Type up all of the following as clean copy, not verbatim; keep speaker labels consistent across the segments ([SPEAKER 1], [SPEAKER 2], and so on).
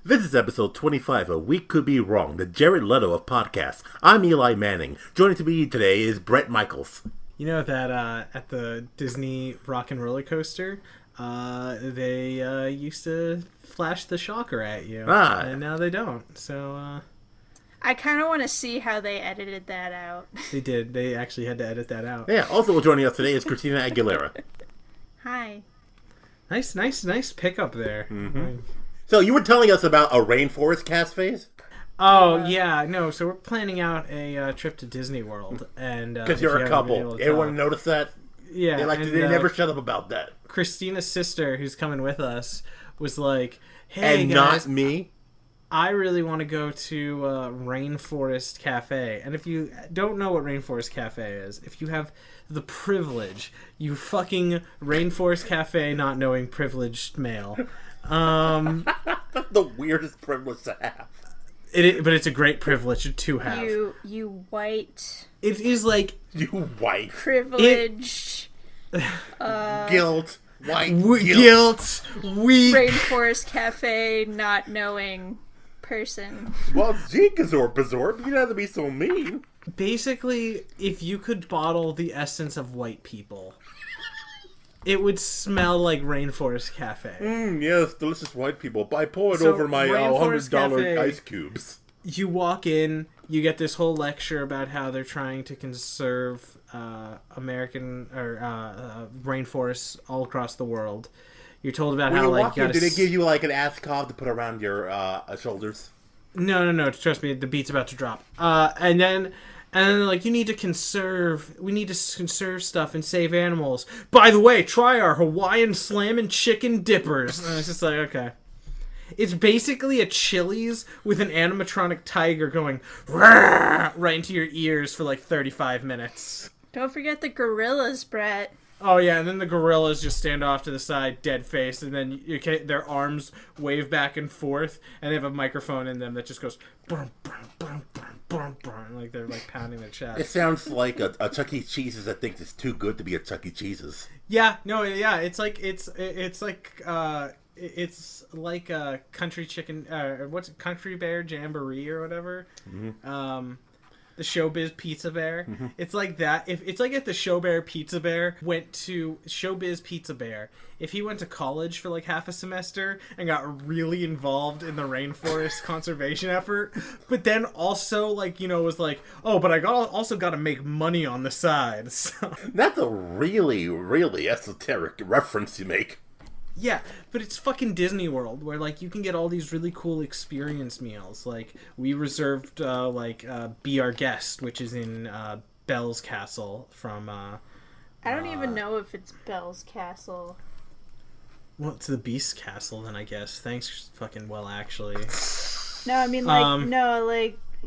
[SPEAKER 1] This is episode 25 of We Could Be Wrong, the Jared Leto of podcasts. I'm Eli Manning. Joining me today is Bret Michaels.
[SPEAKER 2] You know that at the Disney Rock and Roller Coaster, they used to flash the shocker at you, and now they don't. So
[SPEAKER 3] I kind of want to see how they edited that out.
[SPEAKER 2] They did. They actually had to edit that out.
[SPEAKER 1] Yeah. Also joining us today is Christina Aguilera.
[SPEAKER 3] Hi.
[SPEAKER 2] Nice pickup there.
[SPEAKER 1] Mm-hmm. So you were telling us about a Rainforest Café?
[SPEAKER 2] Oh, yeah, no, so we're planning out a trip to Disney World. And
[SPEAKER 1] because you're a couple. Everyone noticed that?
[SPEAKER 2] Yeah.
[SPEAKER 1] They never shut up about that.
[SPEAKER 2] Christina's sister, who's coming with us, was like, hey,
[SPEAKER 1] and
[SPEAKER 2] guys,
[SPEAKER 1] not me?
[SPEAKER 2] I really want to go to Rainforest Café. And if you don't know what Rainforest Café is, if you have the privilege, you fucking Rainforest Café not knowing privileged male.
[SPEAKER 1] That's the weirdest privilege to have.
[SPEAKER 2] But it's a great privilege to have.
[SPEAKER 3] You white.
[SPEAKER 2] It is like
[SPEAKER 1] you white
[SPEAKER 3] privileged.
[SPEAKER 1] Guilt. White
[SPEAKER 2] guilt. Weak.
[SPEAKER 3] Rainforest Cafe not knowing person.
[SPEAKER 1] Well, Zeke is absorb. You don't have to be so mean.
[SPEAKER 2] Basically, if you could bottle the essence of white people, it would smell like Rainforest Cafe.
[SPEAKER 1] Yes, delicious white people. I pour it over my $100 ice cubes.
[SPEAKER 2] You walk in, you get this whole lecture about how they're trying to conserve American or rainforests all across the world. You're told about how like
[SPEAKER 1] did they give you like an ass cob to put around your shoulders?
[SPEAKER 2] No. Trust me, the beat's about to drop. And then like, we need to conserve stuff and save animals. By the way, try our Hawaiian Slammin' Chicken Dippers. And it's just like, okay. It's basically a Chili's with an animatronic tiger going right into your ears for like 35 minutes.
[SPEAKER 3] Don't forget the gorillas, Bret.
[SPEAKER 2] Oh yeah, and then the gorillas just stand off to the side, dead faced, and then their arms wave back and forth, and they have a microphone in them that just goes brum, brum, brum, brum, brum, brum, like they're like pounding their chest.
[SPEAKER 1] It sounds like a Chuck E. Cheese's that thinks it's too good to be a Chuck E. Cheese's.
[SPEAKER 2] Yeah, no, yeah, it's like a country chicken, what's it, Country Bear Jamboree or whatever. Mm-hmm. The Showbiz Pizza Bear. Mm-hmm. It's like that. If the Showbear Pizza Bear went to Showbiz Pizza Bear, if he went to college for like half a semester and got really involved in the rainforest conservation effort, but then also like, was like, oh, but I also got to make money on the side. So.
[SPEAKER 1] That's a really, really esoteric reference you make.
[SPEAKER 2] Yeah, but it's fucking Disney World where like you can get all these really cool experience meals. Like we reserved Be Our Guest, which is in Belle's Castle from
[SPEAKER 3] I don't even know if it's Belle's Castle.
[SPEAKER 2] Well, it's the Beast's Castle then, I guess. Thanks fucking well actually.
[SPEAKER 3] No, I mean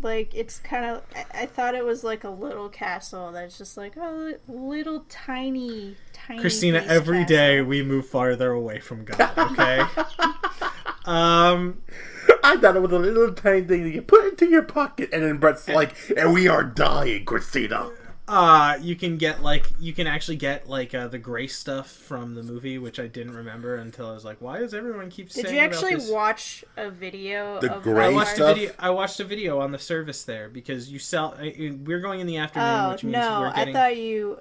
[SPEAKER 3] like it's kind of I thought it was like a little castle that's just like a little tiny
[SPEAKER 2] Christina, every day we move farther away from God, okay?
[SPEAKER 1] I thought it was a little tiny thing that you put into your pocket, and then Bret's like, and we are dying, Christina.
[SPEAKER 2] You can actually get the gray stuff from the movie, which I didn't remember until I was like, why does everyone keep saying
[SPEAKER 3] Did you actually
[SPEAKER 2] about this?
[SPEAKER 3] watch a video
[SPEAKER 1] the
[SPEAKER 3] of
[SPEAKER 1] gray stuff?
[SPEAKER 2] I watched a video on the service there because you sell. We're going in the afternoon, which means we're getting.
[SPEAKER 3] I thought you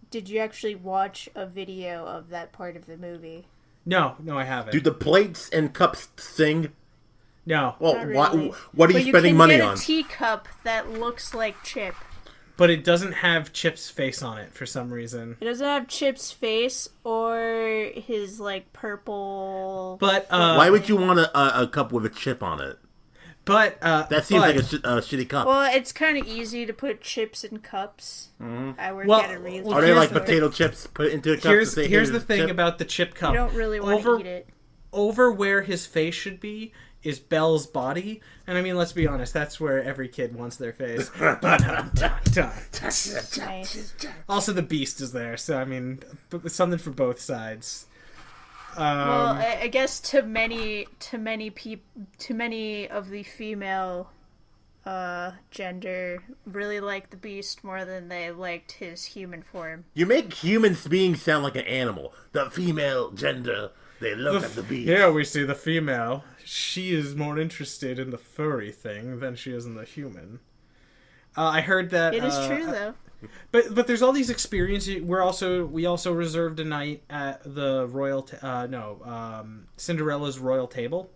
[SPEAKER 3] did you actually watch a video of that part of the movie?
[SPEAKER 2] No, I haven't.
[SPEAKER 1] Do the plates and cups sing?
[SPEAKER 2] No.
[SPEAKER 1] Well,
[SPEAKER 3] really.
[SPEAKER 1] what are you spending money on?
[SPEAKER 3] You can get a teacup that looks like Chip.
[SPEAKER 2] But it doesn't have Chip's face on it for some reason.
[SPEAKER 3] It doesn't have Chip's face or his purple.
[SPEAKER 2] But
[SPEAKER 1] why would you want a cup with a chip on it?
[SPEAKER 2] But
[SPEAKER 1] that seems like a shitty cup.
[SPEAKER 3] Well, it's kind of easy to put chips in cups.
[SPEAKER 1] Mm-hmm.
[SPEAKER 3] I work at a real.
[SPEAKER 1] Are they like potato chips put into a cup?
[SPEAKER 2] Here's the thing about the chip cup.
[SPEAKER 3] You don't really want to eat it.
[SPEAKER 2] Over where his face should be is Belle's body, and I mean, let's be honest, that's where every kid wants their face. Also, the Beast is there, so I mean, something for both sides.
[SPEAKER 3] Well, I guess to many of the female gender really liked the Beast more than they liked his human form.
[SPEAKER 1] You make human beings sound like an animal. The female gender They look at the beast.
[SPEAKER 2] Here we see the female. She is more interested in the furry thing than she is in the human. I heard that
[SPEAKER 3] it is true though.
[SPEAKER 2] But there's all these experiences. We also reserved a night at the Cinderella's Royal Table,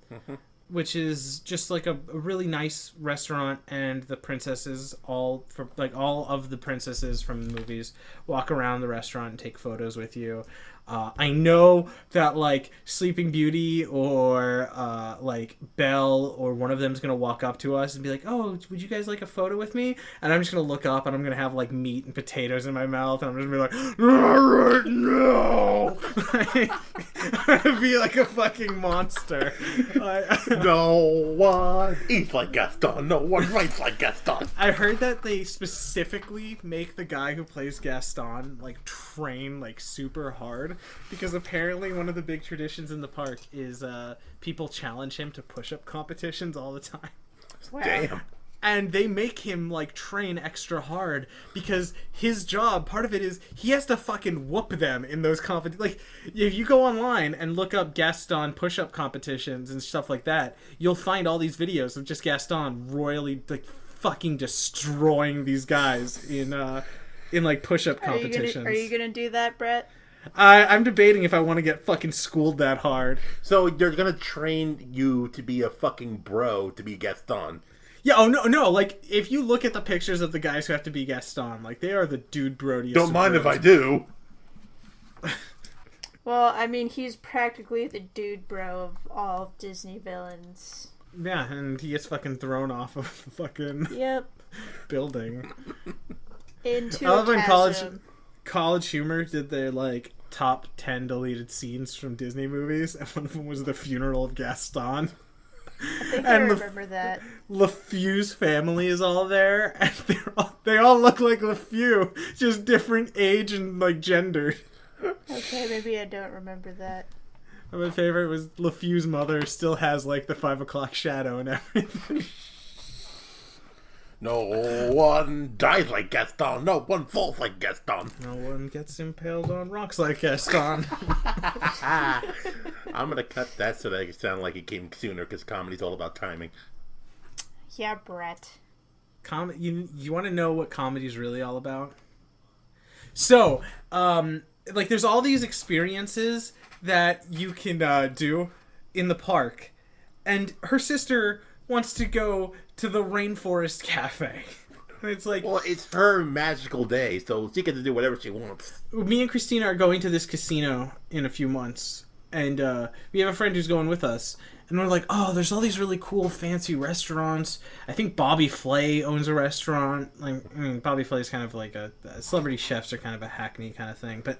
[SPEAKER 2] which is just like a really nice restaurant, and the princesses all of the princesses from the movies walk around the restaurant and take photos with you. I know that like Sleeping Beauty or like Belle or one of them is gonna walk up to us and be like, "Oh, would you guys like a photo with me?" And I'm just gonna look up and I'm gonna have like meat and potatoes in my mouth and I'm just gonna be like, "No!" I'm gonna be like a fucking monster.
[SPEAKER 1] No one eats like Gaston. No one writes like Gaston.
[SPEAKER 2] I heard that they specifically make the guy who plays Gaston like train like super hard. Because apparently one of the big traditions in the park is people challenge him to push-up competitions all the time.
[SPEAKER 3] Wow.
[SPEAKER 1] Damn.
[SPEAKER 2] And they make him like train extra hard because his job, part of it is he has to fucking whoop them in those competitions. Like if you go online and look up Gaston push-up competitions and stuff like that, you'll find all these videos of just Gaston royally like fucking destroying these guys in like push-up competitions.
[SPEAKER 3] Are you gonna do that, Bret?
[SPEAKER 2] I'm debating if I want to get fucking schooled that hard.
[SPEAKER 1] So they're gonna train you to be a fucking bro to be Gaston.
[SPEAKER 2] Yeah, oh no, like, if you look at the pictures of the guys who have to be Gaston, like, they are the dude brodiest.
[SPEAKER 1] Don't mind if I do.
[SPEAKER 3] Well, I mean, he's practically the dude bro of all Disney villains.
[SPEAKER 2] Yeah, and he gets fucking thrown off of the fucking building.
[SPEAKER 3] Into
[SPEAKER 2] I love
[SPEAKER 3] a
[SPEAKER 2] when
[SPEAKER 3] chasm.
[SPEAKER 2] College Humor did their, like, top 10 deleted scenes from Disney movies, and one of them was the funeral of Gaston.
[SPEAKER 3] I think I remember that.
[SPEAKER 2] LeFew's family is all there, and they all look like LeFew, just different age and, like, gender.
[SPEAKER 3] Okay, maybe I don't remember that.
[SPEAKER 2] My favorite was LeFew's mother still has, like, the 5 o'clock shadow and everything.
[SPEAKER 1] No one dies like Gaston. No one falls like Gaston.
[SPEAKER 2] No one gets impaled on rocks like Gaston.
[SPEAKER 1] I'm going to cut that so that it sound like it came sooner, because comedy's all about timing.
[SPEAKER 3] Yeah, Bret.
[SPEAKER 2] You want to know what comedy's really all about? So, like, there's all these experiences that you can do in the park. And her sister wants to go to the Rainforest Café. And it's like...
[SPEAKER 1] Well, it's her magical day, so she gets to do whatever she wants.
[SPEAKER 2] Me and Christina are going to this casino in a few months. And we have a friend who's going with us. And we're like, oh, there's all these really cool, fancy restaurants. I think Bobby Flay owns a restaurant. Like, I mean, Bobby Flay is kind of like celebrity chefs are kind of a hackney kind of thing. But,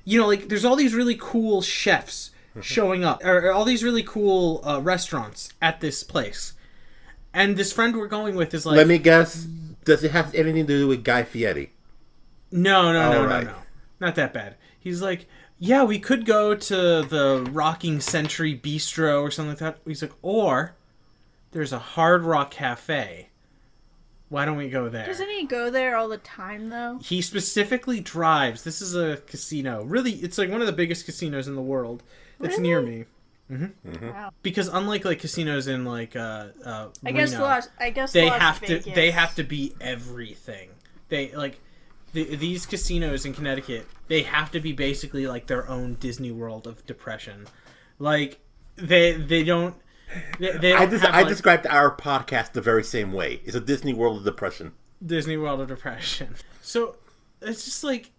[SPEAKER 2] you know, like, there's all these really cool chefs showing up. Or all these really cool restaurants at this place. And this friend we're going with is like...
[SPEAKER 1] Let me guess. Does it have anything to do with Guy Fieri?
[SPEAKER 2] No. Not that bad. He's like, yeah, we could go to the Rocking Century Bistro or something like that. He's like, or there's a Hard Rock Cafe. Why don't we go there?
[SPEAKER 3] Doesn't he go there all the time, though?
[SPEAKER 2] He specifically drives. This is a casino. Really, it's like one of the biggest casinos in the world. It's near me. Mm-hmm. Mm-hmm. Wow. Because unlike like casinos in like Reno,
[SPEAKER 3] I guess
[SPEAKER 2] they
[SPEAKER 3] Las
[SPEAKER 2] have
[SPEAKER 3] Vegas.
[SPEAKER 2] they have to be everything. They like these casinos in Connecticut. They have to be basically like their own Disney World of depression. Like they don't.
[SPEAKER 1] I described our podcast the very same way. It's a Disney World of depression.
[SPEAKER 2] Disney World of depression. So it's just like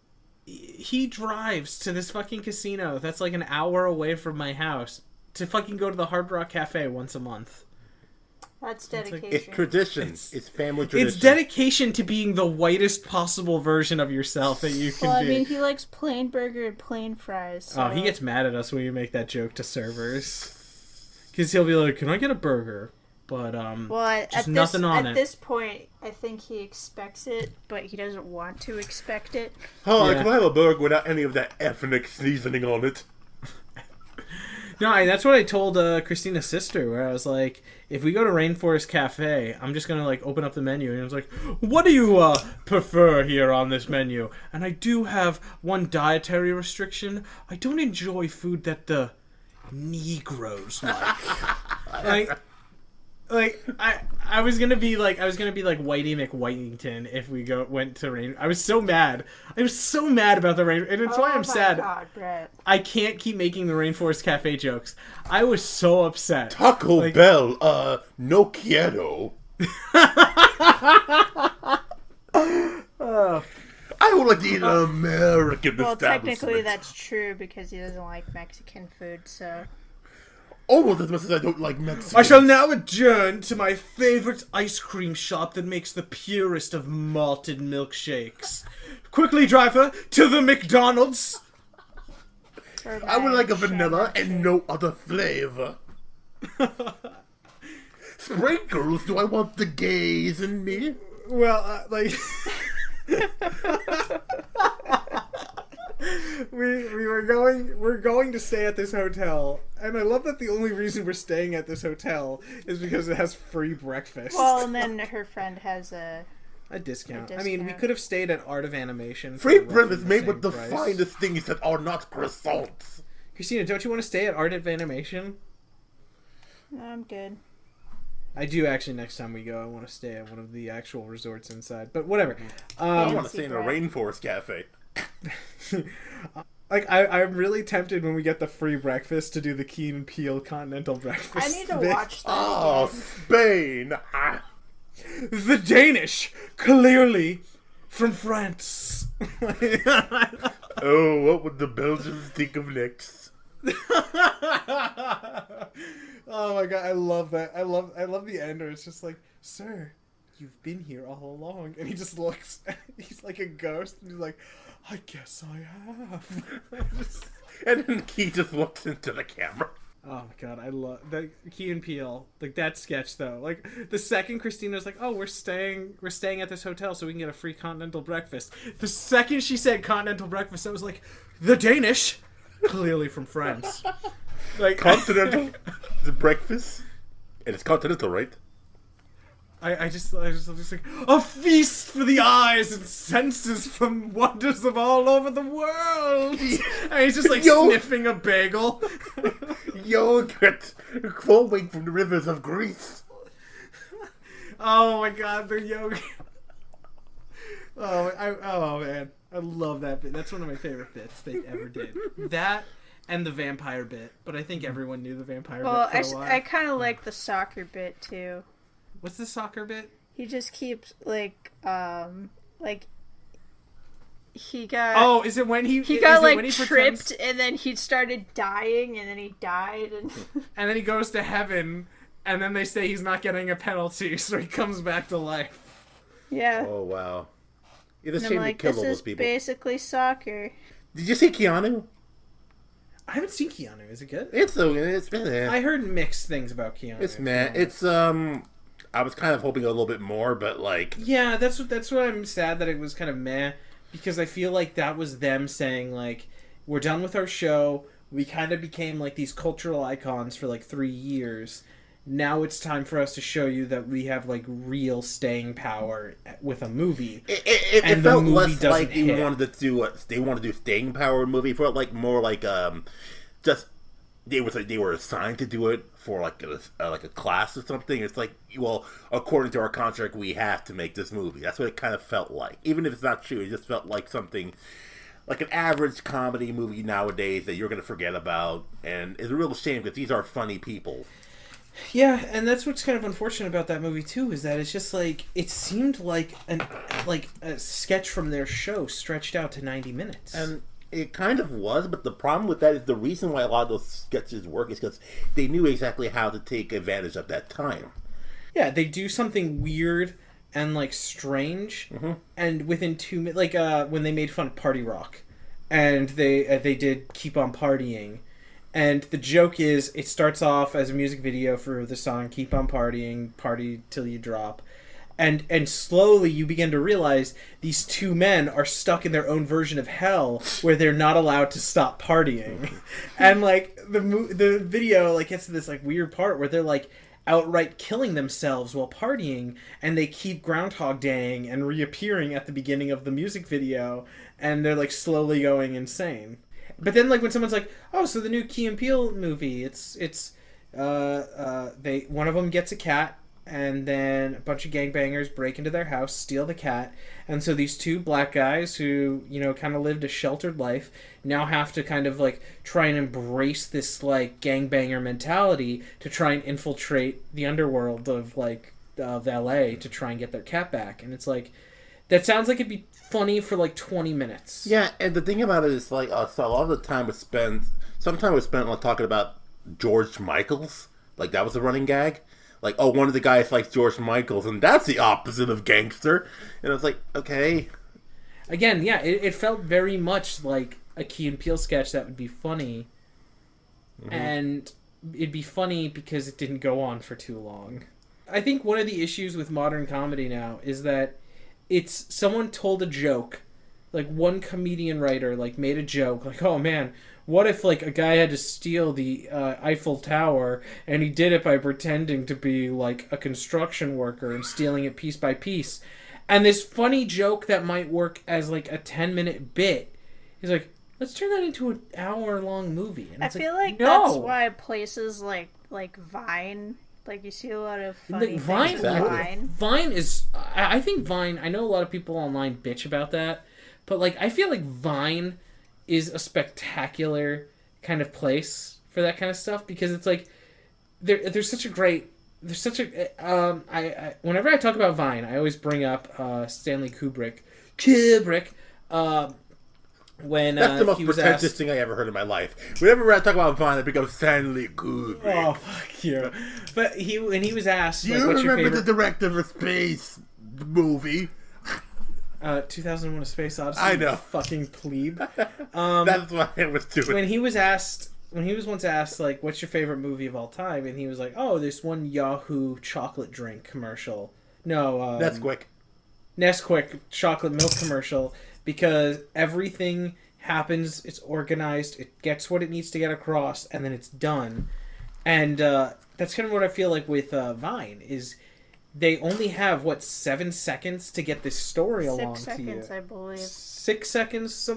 [SPEAKER 2] he drives to this fucking casino that's like an hour away from my house to fucking go to the Hard Rock Cafe once a month.
[SPEAKER 3] That's dedication.
[SPEAKER 1] It's tradition. It's family tradition.
[SPEAKER 2] It's dedication to being the whitest possible version of yourself that you can be.
[SPEAKER 3] Well, I mean, he likes plain burger and plain fries. So...
[SPEAKER 2] Oh, he gets mad at us when we make that joke to servers. Because he'll be like, can I get a burger? But, just nothing on it.
[SPEAKER 3] At this point, I think he expects it, but he doesn't want to expect it.
[SPEAKER 1] Oh, yeah. Can I have a burger without any of that ethnic seasoning on it?
[SPEAKER 2] No, that's what I told Christina's sister, where I was like, if we go to Rainforest Café, I'm just going to, like, open up the menu. And I was like, what do you prefer here on this menu? And I do have one dietary restriction. I don't enjoy food that the Negroes, Mike. I was gonna be like Whitey McWhitington if we went to Rain. I was so mad. I was so mad about the Rain, and it's why I'm sad.
[SPEAKER 3] God, Bret.
[SPEAKER 2] I can't keep making the Rainforest Café jokes. I was so upset.
[SPEAKER 1] Taco Bell, no quiero. I would like to eat an American
[SPEAKER 3] Well,
[SPEAKER 1] establishment.
[SPEAKER 3] technically that's true because he doesn't like Mexican food, so...
[SPEAKER 1] Almost as much as I don't like Mexican.
[SPEAKER 2] I shall now adjourn to my favorite ice cream shop that makes the purest of malted milkshakes. Quickly, driver, to the McDonald's.
[SPEAKER 1] I would like a vanilla and no other flavor. Sprinkles, do I want the gays in me?
[SPEAKER 2] Well, we're going to stay at this hotel, and I love that the only reason we're staying at this hotel is because it has free breakfast.
[SPEAKER 3] Well, and then her friend has a
[SPEAKER 2] discount. I mean, we could have stayed at Art of Animation.
[SPEAKER 1] Free breakfast made with the finest things that are not croissants.
[SPEAKER 2] Christina, don't you want to stay at Art of Animation?
[SPEAKER 3] No, I'm good.
[SPEAKER 2] I do actually. Next time we go, I want to stay at one of the actual resorts inside. But whatever.
[SPEAKER 1] I want to stay in a Rainforest Cafe.
[SPEAKER 2] I'm really tempted when we get the free breakfast to do the Key and Peele Continental Breakfast.
[SPEAKER 3] I need to watch that.
[SPEAKER 1] Oh, Spain!
[SPEAKER 2] The Danish, clearly from France.
[SPEAKER 1] Oh, what would the Belgians think of next?
[SPEAKER 2] Oh my god, I love that. I love the end where it's just like, sir, you've been here all along, and he just looks. He's like a ghost, and he's like, I guess I have.
[SPEAKER 1] And then Key just looks into the camera.
[SPEAKER 2] Oh my god, I love that Key and Peele. Like that sketch though. Like the second Christina's like, "Oh, we're staying at this hotel so we can get a free continental breakfast." The second she said continental breakfast, I was like, "The Danish, clearly from France." Like
[SPEAKER 1] continental, the breakfast, and it's continental, right?
[SPEAKER 2] I just like a feast for the eyes and senses from wonders of all over the world. And he's just like sniffing a bagel.
[SPEAKER 1] Yogurt flowing from the rivers of Greece.
[SPEAKER 2] Oh my god, the yogurt. Oh man, I love that bit. That's one of my favorite bits they ever did. That and the vampire bit, but I think everyone knew the vampire bit for a while.
[SPEAKER 3] I kind of like the soccer bit too.
[SPEAKER 2] What's the soccer bit?
[SPEAKER 3] He just keeps he got.
[SPEAKER 2] Oh, is it when he
[SPEAKER 3] got like tripped and then he started dying and then he died and.
[SPEAKER 2] And then he goes to heaven, and then they say he's not getting a penalty, so he comes back to life.
[SPEAKER 3] Yeah.
[SPEAKER 1] Oh wow! It's a shame to kill all those people.
[SPEAKER 3] This is basically soccer.
[SPEAKER 1] Did you see Keanu?
[SPEAKER 2] I haven't seen Keanu. Is it good?
[SPEAKER 1] It's meh.
[SPEAKER 2] I heard mixed things about Keanu.
[SPEAKER 1] It's meh. It's I was kind of hoping a little bit more, but like...
[SPEAKER 2] Yeah, that's what I'm sad that it was kind of meh, because I feel like that was them saying, like, we're done with our show, we kind of became, like, these cultural icons for, like, 3 years, now it's time for us to show you that we have, like, real staying power with a movie.
[SPEAKER 1] It felt less like they wanted to do staying power movie, it felt like more like, just... They were assigned to do it for like a class or something. It's like, well, according to our contract, we have to make this movie. That's what it kind of felt like. Even if it's not true, it just felt like something like an average comedy movie nowadays that you're going to forget about. And it's a real shame because these are funny people.
[SPEAKER 2] Yeah, and that's what's kind of unfortunate about that movie too, is that it's just like it seemed like a sketch from their show stretched out to 90 minutes.
[SPEAKER 1] And it kind of was, but the problem with that is the reason why a lot of those sketches work is because they knew exactly how to take advantage of that time.
[SPEAKER 2] Yeah, they do something weird and, like, strange, and within 2 minutes, like, when they made fun of Party Rock, and they did Keep on Partying, and the joke is, it starts off as a music video for the song Keep on Partying, Party Till You Drop, and slowly you begin to realize these two men are stuck in their own version of hell where they're not allowed to stop partying. And like the video like gets to this like weird part where they're like outright killing themselves while partying, and they keep Groundhog Daying and reappearing at the beginning of the music video, and they're like slowly going insane. But then, like, when someone's like, "Oh, so the new Key and Peele movie, one of them gets a cat, and then a bunch of gangbangers break into their house, steal the cat, and so these two black guys who, you know, kind of lived a sheltered life now have to kind of, like, try and embrace this, like, gangbanger mentality to try and infiltrate the underworld of, like, of LA to try and get their cat back." And it's like, that sounds like it'd be funny for like 20 minutes.
[SPEAKER 1] Yeah, and the thing about it is, like, so a lot of the time was spent, like, talking about George Michaels. Like, that was a running gag. Like, oh, one of the guys likes George Michaels, and that's the opposite of gangster. And I was like, okay.
[SPEAKER 2] Again, yeah, it felt very much like a Key and Peele sketch that would be funny. Mm-hmm. And it'd be funny because it didn't go on for too long. I think one of the issues with modern comedy now is that it's someone told a joke, like one comedian writer like made a joke, like, oh man, what if like a guy had to steal the Eiffel Tower and he did it by pretending to be like a construction worker and stealing it piece by piece, and this funny joke that might work as like a 10-minute bit is like, let's turn that into an hour-long movie. And
[SPEAKER 3] I feel like that's why places like Vine. Like, you see a lot of funny things on Vine.
[SPEAKER 2] Vine is... I think Vine... I know a lot of people online bitch about that, but, like, I feel like Vine is a spectacular kind of place for that kind of stuff, because it's, like, there's such a great... There's such a... whenever I talk about Vine, I always bring up Stanley Kubrick. When
[SPEAKER 1] that's the most
[SPEAKER 2] he was
[SPEAKER 1] pretentious
[SPEAKER 2] asked...
[SPEAKER 1] thing I ever heard in my life. Whenever I talk about Vine, it becomes Stanley Kubrick.
[SPEAKER 2] Oh, fuck you. But when he was asked,
[SPEAKER 1] do
[SPEAKER 2] like,
[SPEAKER 1] you
[SPEAKER 2] what's your
[SPEAKER 1] remember
[SPEAKER 2] favorite...
[SPEAKER 1] the director of Space movie?
[SPEAKER 2] 2001: A Space Odyssey.
[SPEAKER 1] I know.
[SPEAKER 2] Fucking plebe.
[SPEAKER 1] That's what it was doing.
[SPEAKER 2] When he was once asked, like, what's your favorite movie of all time, and he was like, oh, this one Yahoo chocolate drink commercial. No, Nesquik chocolate milk commercial. Because everything happens, it's organized, it gets what it needs to get across, and then it's done. And that's kind of what I feel like with Vine, is they only have, 7 seconds to get this story along to you.
[SPEAKER 3] 6 seconds, I believe.
[SPEAKER 2] 6 seconds?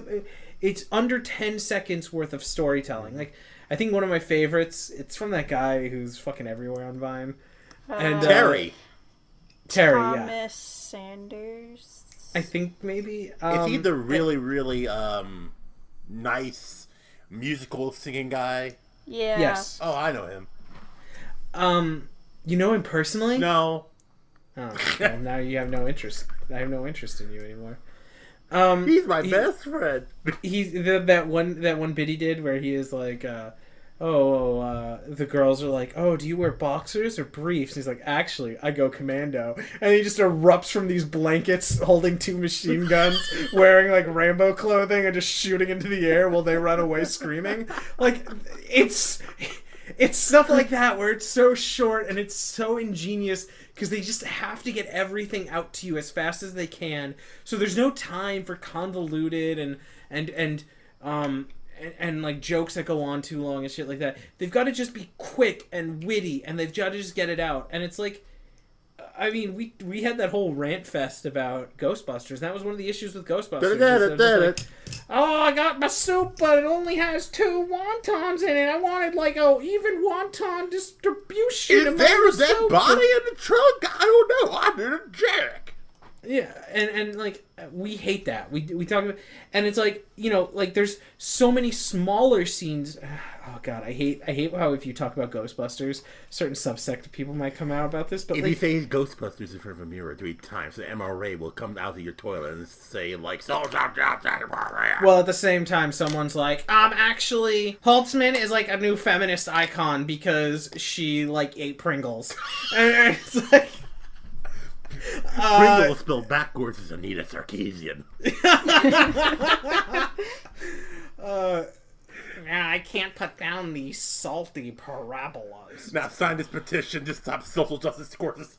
[SPEAKER 2] It's under 10 seconds worth of storytelling. Like, I think one of my favorites, it's from that guy who's fucking everywhere on Vine. And
[SPEAKER 1] Terry,
[SPEAKER 3] Thomas Sanders.
[SPEAKER 2] I think maybe.
[SPEAKER 1] Is he the really, really nice musical singing guy?
[SPEAKER 3] Yeah.
[SPEAKER 2] Yes.
[SPEAKER 1] Oh, I know him.
[SPEAKER 2] You know him personally?
[SPEAKER 1] No.
[SPEAKER 2] Oh, well, now you have no interest. I have no interest in you anymore.
[SPEAKER 1] He's my best friend.
[SPEAKER 2] He's that one bit he did where he is like, the girls are like, oh, do you wear boxers or briefs? And he's like, actually, I go commando. And he just erupts from these blankets holding 2 machine guns, wearing like Rambo clothing, and just shooting into the air while they run away screaming. Like, it's stuff like that where it's so short and it's so ingenious because they just have to get everything out to you as fast as they can. So there's no time for convoluted and like jokes that go on too long and shit like that. They've got to just be quick and witty, and they've got to just get it out. And it's like, I mean, we had that whole rant fest about Ghostbusters. That was one of the issues with Ghostbusters. Oh, I got my soup, but it only has 2 wontons in it. I wanted like a even wonton distribution.
[SPEAKER 1] Is there a dead body in the trunk? I don't know. I didn't check.
[SPEAKER 2] Yeah, and like, we hate that. We talk about, and it's like, you know, like there's so many smaller scenes. Oh god, I hate how if you talk about Ghostbusters, certain subsect of people might come out about this. But
[SPEAKER 1] if
[SPEAKER 2] like,
[SPEAKER 1] you say Ghostbusters in front of a mirror 3 times, the MRA will come out of your toilet and say like, well,
[SPEAKER 2] at the same time, someone's like, actually, Holtzman is like a new feminist icon because she like ate Pringles, and it's like.
[SPEAKER 1] Pringle spelled backwards is Anita Sarkeesian.
[SPEAKER 2] I can't put down these salty parabolas.
[SPEAKER 1] Now sign this petition to stop social justice courses.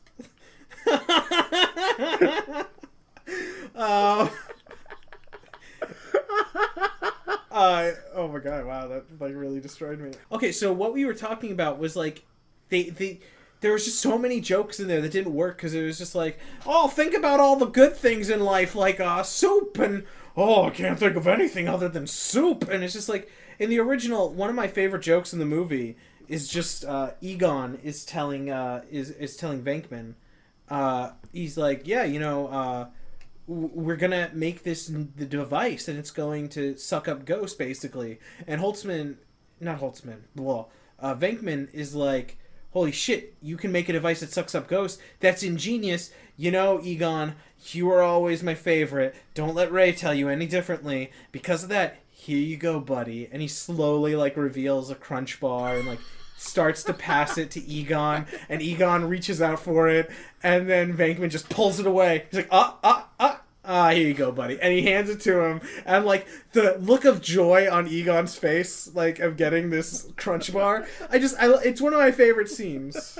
[SPEAKER 2] Oh my god! Wow, that like really destroyed me. Okay, so what we were talking about was like there was just so many jokes in there that didn't work because it was just like, oh, think about all the good things in life, like soup and oh, I can't think of anything other than soup. And it's just like, in the original, one of my favorite jokes in the movie is just Egon is telling Venkman, he's like, yeah, you know, we're gonna make the device and it's going to suck up ghosts basically. And Venkman is like, holy shit, you can make a device that sucks up ghosts? That's ingenious. You know, Egon, you are always my favorite. Don't let Ray tell you any differently. Because of that, here you go, buddy. And he slowly like reveals a crunch bar and like starts to pass it to Egon, and Egon reaches out for it, and then Venkman just pulls it away. He's like, here you go, buddy. And he hands it to him, and like the look of joy on Egon's face, like of getting this crunch bar, it's one of my favorite scenes.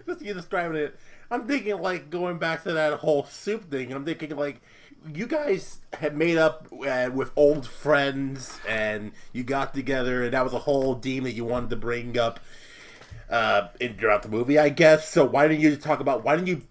[SPEAKER 1] Just you describing it, I'm thinking like going back to that whole soup thing, and I'm thinking like, you guys had made up with old friends, and you got together, and that was a whole theme that you wanted to bring up throughout the movie, I guess. So why didn't you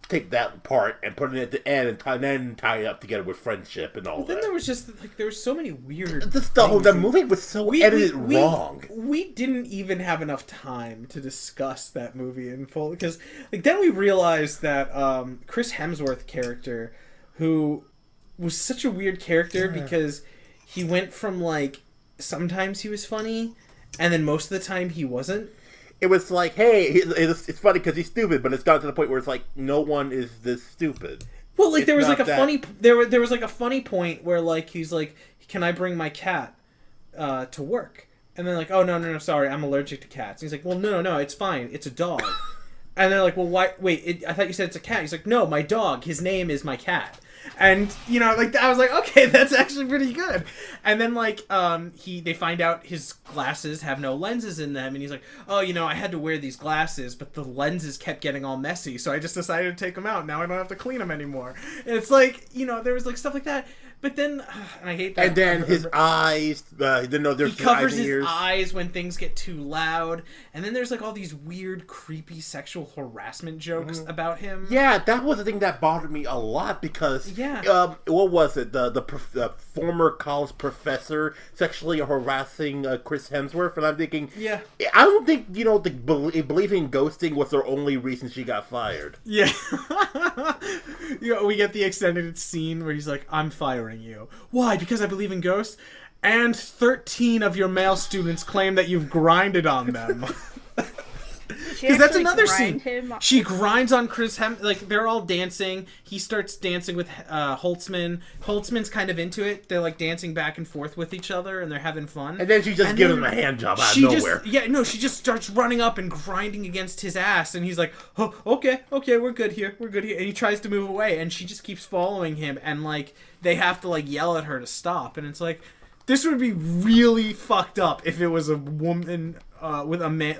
[SPEAKER 1] take that part and put it at the end and then tie it up together with friendship and all that?
[SPEAKER 2] Then there was just like there was so many weird.
[SPEAKER 1] The movie was so edited wrong.
[SPEAKER 2] We didn't even have enough time to discuss that movie in full because like then we realized that Chris Hemsworth character, who was such a weird character because he went from like sometimes he was funny and then most of the time he wasn't.
[SPEAKER 1] It was like, hey, it's funny because he's stupid, but it's gotten to the point where it's like no one is this stupid.
[SPEAKER 2] Well, like there was like a funny there was like a funny point where like he's like, can I bring my cat to work? And then like, oh no, sorry, I'm allergic to cats. And he's like, well, no, it's fine, it's a dog. And they're like, well, why? Wait, I thought you said it's a cat. He's like, no, my dog. His name is my cat. And you know, like I was like, okay, that's actually pretty good. And then like they find out his glasses have no lenses in them, and he's like, oh, you know, I had to wear these glasses, but the lenses kept getting all messy, so I just decided to take them out. Now I don't have to clean them anymore. And it's like, you know, there was like stuff like that. But then, and I hate that.
[SPEAKER 1] And then his eyes, he
[SPEAKER 2] covers his eyes when things get too loud. And then there's like all these weird, creepy sexual harassment jokes about him.
[SPEAKER 1] Yeah, that was the thing that bothered me a lot because, what was it? The former college professor sexually harassing Chris Hemsworth, and I'm thinking, I don't think, you know, believing in ghosting was the only reason she got fired.
[SPEAKER 2] Yeah. You know, we get the extended scene where he's like, I'm firing you. Why? Because I believe in ghosts? And 13 of your male students claim that you've grinded on them. Because that's another scene. She grinds on Chris like they're all dancing. He starts dancing with Holtzman. Holtzman's kind of into it. They're like dancing back and forth with each other, and they're having fun.
[SPEAKER 1] And then she just gives him a hand job out of nowhere.
[SPEAKER 2] She just starts running up and grinding against his ass, and he's like, oh, okay, we're good here. And he tries to move away, and she just keeps following him, and like they have to like yell at her to stop, and it's like, this would be really fucked up if it was a woman with a man.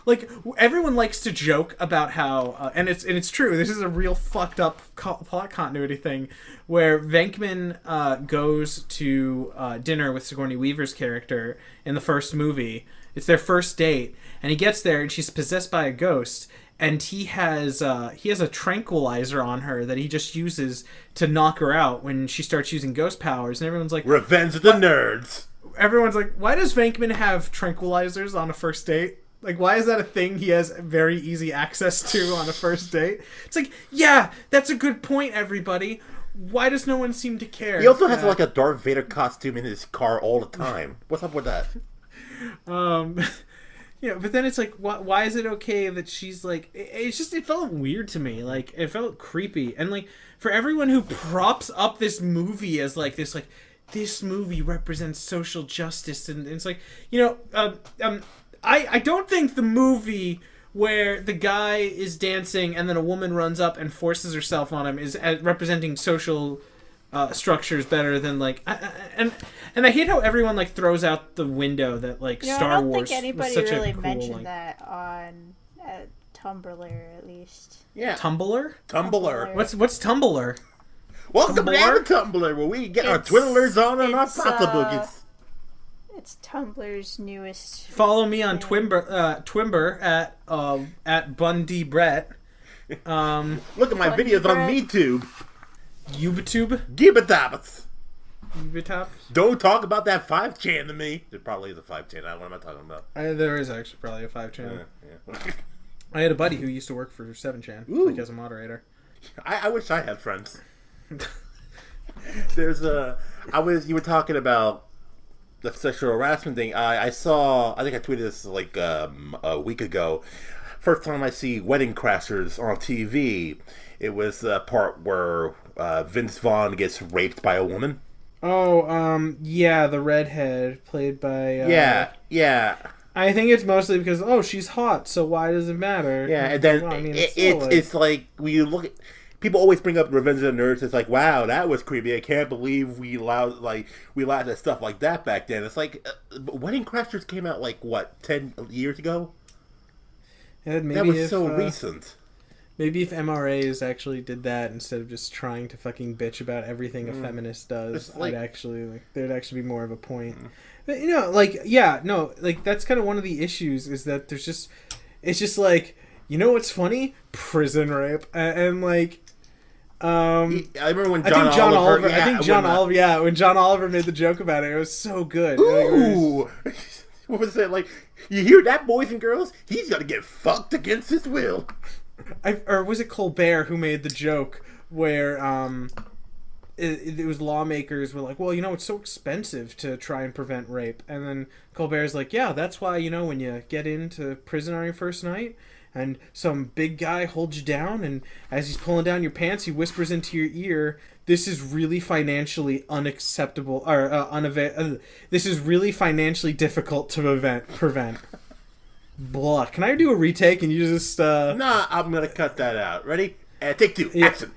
[SPEAKER 2] Like everyone likes to joke about how, and it's true. This is a real fucked up plot continuity thing, where Venkman goes to dinner with Sigourney Weaver's character in the first movie. It's their first date, and he gets there, and she's possessed by a ghost, and he has a tranquilizer on her that he just uses to knock her out when she starts using ghost powers, and everyone's like,
[SPEAKER 1] revenge of the nerds.
[SPEAKER 2] Everyone's like, why does Venkman have tranquilizers on a first date? Like, why is that a thing he has very easy access to on a first date? It's like, yeah, that's a good point, everybody. Why does no one seem to care?
[SPEAKER 1] He also has like a Darth Vader costume in his car all the time. What's up with that?
[SPEAKER 2] Yeah, but then it's like, why is it okay that she's like... It felt weird to me. Like, it felt creepy. And like, for everyone who props up this movie as like this movie represents social justice, and it's like, you know, I don't think the movie where the guy is dancing and then a woman runs up and forces herself on him is representing social structures better than like and I hate how everyone like throws out the window that like Star Wars. I don't think anybody really mentioned
[SPEAKER 3] that on Tumblr at least.
[SPEAKER 1] Yeah,
[SPEAKER 2] Tumblr. What's Tumblr?
[SPEAKER 1] Welcome to Tumblr, where we get our Twiddlers on and our Possiboogies.
[SPEAKER 3] It's Tumblr's newest.
[SPEAKER 2] Follow me on Twimber at Bundy Bret.
[SPEAKER 1] Look at my videos on MeTube.
[SPEAKER 2] YouTube?
[SPEAKER 1] Gibbatabbas.
[SPEAKER 2] YouTube?
[SPEAKER 1] Don't talk about that 5chan to me. There probably is a 5chan. I don't know what I'm talking about.
[SPEAKER 2] There is actually probably a 5chan.
[SPEAKER 1] Yeah.
[SPEAKER 2] I had a buddy who used to work for 7chan, like as a moderator.
[SPEAKER 1] I wish I had friends. You were talking about the sexual harassment thing. I think I tweeted this like a week ago. First time I see Wedding Crashers on TV, it was the part where Vince Vaughn gets raped by a woman.
[SPEAKER 2] Oh, yeah, the redhead played by...
[SPEAKER 1] Yeah.
[SPEAKER 2] I think it's mostly because, she's hot, so why does it matter?
[SPEAKER 1] Yeah, and then it's like, when you look at... People always bring up Revenge of the Nerds. It's like, wow, that was creepy. I can't believe we allowed that stuff like that back then. It's like, Wedding Crashers came out 10 years ago? That was so recent.
[SPEAKER 2] Maybe if MRAs actually did that instead of just trying to fucking bitch about everything a feminist does, there'd actually be more of a point. But, that's kind of one of the issues is that it's just like, you know what's funny? Prison rape. And
[SPEAKER 1] I remember when John Oliver...
[SPEAKER 2] when John Oliver made the joke about it, it was so good.
[SPEAKER 1] Ooh! What was it like? You hear that, boys and girls? He's gonna get fucked against his will.
[SPEAKER 2] Or was it Colbert who made the joke where it was lawmakers were like, well, it's so expensive to try and prevent rape. And then Colbert's like, yeah, that's why, when you get into prison on your first night and some big guy holds you down and as he's pulling down your pants, he whispers into your ear, this is really financially unacceptable, or this is really financially difficult to prevent. Blah. Can I do a retake and you just...
[SPEAKER 1] Nah, I'm gonna cut that out. Ready? Take two.
[SPEAKER 2] Yeah.
[SPEAKER 1] Action.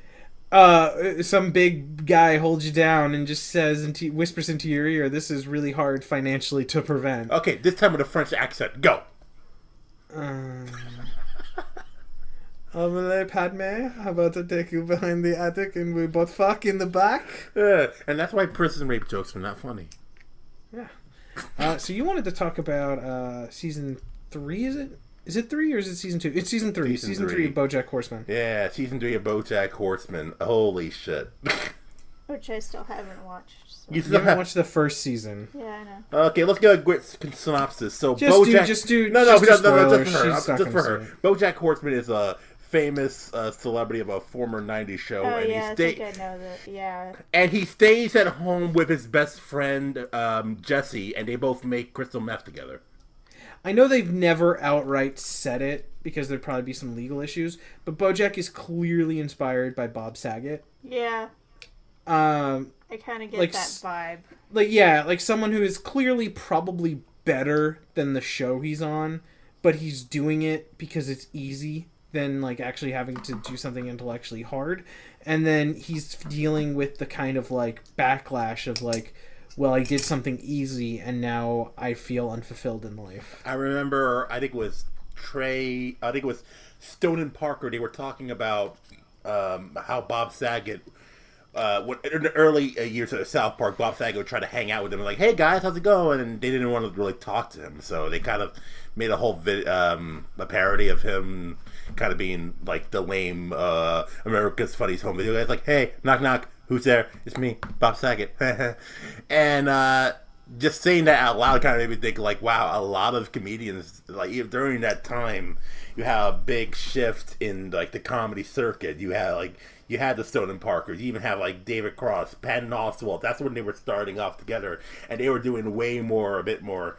[SPEAKER 2] Some big guy holds you down and just says, whispers into your ear, this is really hard financially to prevent.
[SPEAKER 1] Okay, this time with a French accent. Go.
[SPEAKER 2] Amelie Padme, how about I take you behind the attic and we both fuck in the back?
[SPEAKER 1] And that's why prison rape jokes are not funny.
[SPEAKER 2] Yeah. So you wanted to talk about season 3, is it? Is it 3 or is it season 2? It's season 3. Season 3 of Bojack Horseman.
[SPEAKER 1] Yeah, season 3 of Bojack Horseman. Holy shit.
[SPEAKER 3] Which I still haven't watched. So.
[SPEAKER 2] You haven't watched the first season.
[SPEAKER 3] Yeah, I know.
[SPEAKER 1] Okay, let's get a quick synopsis. So
[SPEAKER 2] just for her.
[SPEAKER 1] Bojack Horseman is a famous celebrity of a former 90s show.
[SPEAKER 3] Oh, and I think I know that, yeah.
[SPEAKER 1] And he stays at home with his best friend, Jesse, and they both make crystal meth together.
[SPEAKER 2] I know they've never outright said it, because there'd probably be some legal issues, but Bojack is clearly inspired by Bob Saget.
[SPEAKER 3] Yeah. I kind of get that vibe.
[SPEAKER 2] Like someone who is clearly probably better than the show he's on, but he's doing it because it's easy than actually having to do something intellectually hard. And then he's dealing with the kind of backlash of well, I did something easy and now I feel unfulfilled in life.
[SPEAKER 1] I remember, I think it was Stone and Parker, they were talking about how Bob Saget, in the early years of South Park, Bob Saget would try to hang out with them and hey guys, how's it going? And they didn't want to really talk to him, so they kind of made a whole a parody of him kind of being the lame America's Funniest Home Video guy. Hey, knock knock, who's there? It's me, Bob Saget. And just saying that out loud kind of made me think wow, a lot of comedians during that time, you had a big shift in the comedy circuit. You had the Stone and Parkers. You even have David Cross, Patton Oswalt. That's when they were starting off together, and they were doing a bit more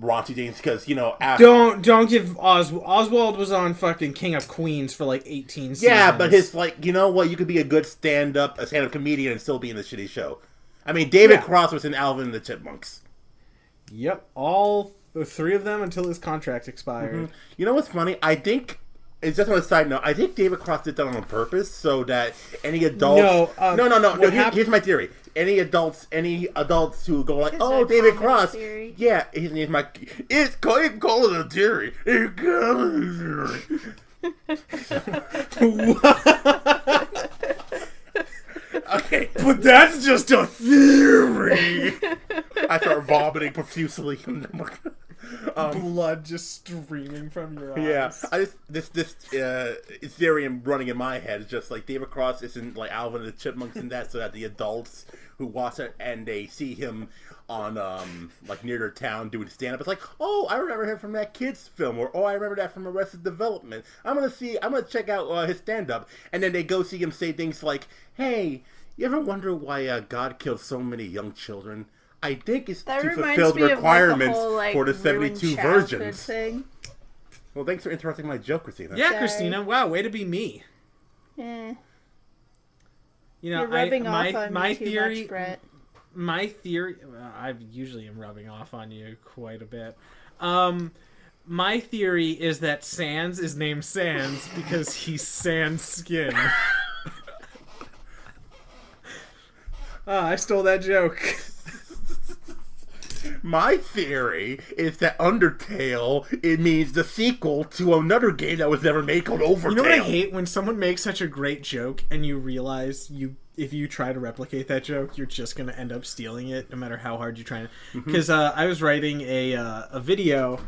[SPEAKER 1] raunchy things because
[SPEAKER 2] don't give Oswald was on fucking King of Queens for 18 seasons.
[SPEAKER 1] Yeah, but his you could be a good stand-up comedian and still be in the shitty show. I mean, David Cross was in Alvin and the Chipmunks.
[SPEAKER 2] Yep, all the 3 of them until his contract expired.
[SPEAKER 1] Mm-hmm. You know what's funny? I think it's just on a side note. I think David Cross did that on purpose so that any adults. No. Here's my theory. Any adults who go oh, David Cross. Theory? Yeah, he's my. It's call it a theory. It's okay, but that's just a theory. I start vomiting profusely.
[SPEAKER 2] blood just streaming from your eyes.
[SPEAKER 1] Yeah, this theory running in my head is just like David Cross isn't like Alvin and the Chipmunks and that, so that the adults who watch it and they see him on like near their town doing stand up, it's like, oh, I remember him from that kids film, or oh, I remember that from Arrested Development. I'm gonna check out his stand up, and then they go see him say things like, hey, you ever wonder why God killed so many young children? I think it's to fulfill the requirements for the 72 virgins. Thing. Well, thanks for interrupting my joke, Christina.
[SPEAKER 2] Yeah, sorry. Christina. Wow, way to be me.
[SPEAKER 3] Yeah.
[SPEAKER 2] You know,
[SPEAKER 3] you're rubbing off on me too much, Bret.
[SPEAKER 2] My theory... I usually am rubbing off on you quite a bit. My theory is that Sans is named Sans because he's sans skin. I stole that joke.
[SPEAKER 1] My theory is that Undertale, it means the sequel to another game that was never made called Overtale.
[SPEAKER 2] You know what I hate? When someone makes such a great joke and you realize if you try to replicate that joke, you're just going to end up stealing it no matter how hard you try to... Because I was writing a video,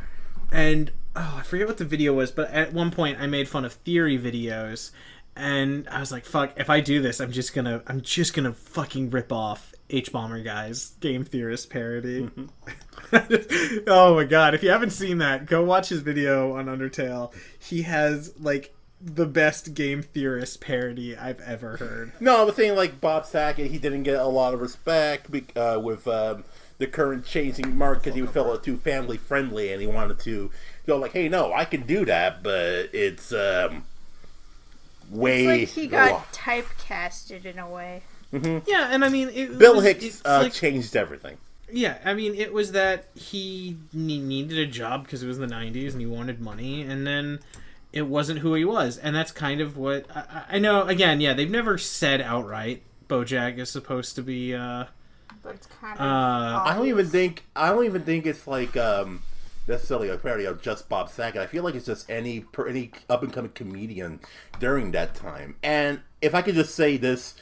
[SPEAKER 2] and I forget what the video was, but at one point I made fun of theory videos, and I was like, fuck, if I do this, I'm just gonna fucking rip off H-Bomber Guy's Game Theorist parody. Oh my god, if you haven't seen that, go watch his video on Undertale. He has, like, the best Game Theorist parody I've ever heard.
[SPEAKER 1] No, I was saying, like, Bob Saget, he didn't get a lot of respect with the current changing market because he felt too family friendly, and he wanted to go like, hey, no, I can do that, but it's way...
[SPEAKER 3] It's like he got typecasted in a way.
[SPEAKER 2] Mm-hmm. Yeah, and I mean...
[SPEAKER 1] Bill Hicks changed everything.
[SPEAKER 2] Yeah, I mean, it was that he needed a job because it was the 90s and he wanted money, and then it wasn't who he was. And that's kind of what... I know, again, yeah, they've never said outright Bojack is supposed to be...
[SPEAKER 3] but it's kind of...
[SPEAKER 1] I don't even think it's like... necessarily a parody of just Bob Saget. I feel like it's just any up-and-coming comedian during that time. And if I could just say this...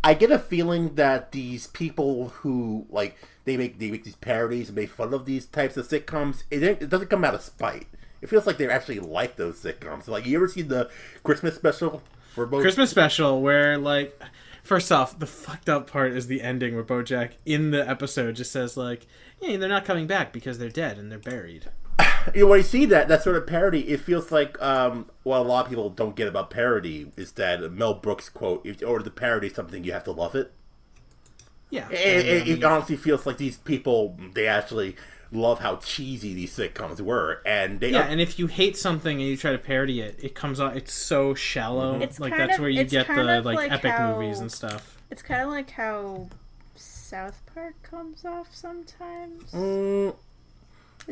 [SPEAKER 1] I get a feeling that these people who, like, they make these parodies and make fun of these types of sitcoms, it doesn't come out of spite. It feels like they actually like those sitcoms. Like, you ever see the Christmas special for Bojack?
[SPEAKER 2] Christmas special where, like, first off, the fucked up part is the ending where Bojack, in the episode, just says, like, yeah, they're not coming back because they're dead and they're buried.
[SPEAKER 1] You know, when you see that sort of parody, it feels like what a lot of people don't get about parody is that Mel Brooks quote, "If you order the parody something, you have to love it."
[SPEAKER 2] Yeah,
[SPEAKER 1] it honestly feels like these people, they actually love how cheesy these sitcoms were, and they
[SPEAKER 2] and if you hate something and you try to parody it, it comes out, it's so shallow.
[SPEAKER 3] It's
[SPEAKER 2] like that's where you get the like epic
[SPEAKER 3] how,
[SPEAKER 2] movies and stuff.
[SPEAKER 3] It's kind of like how South Park comes off sometimes.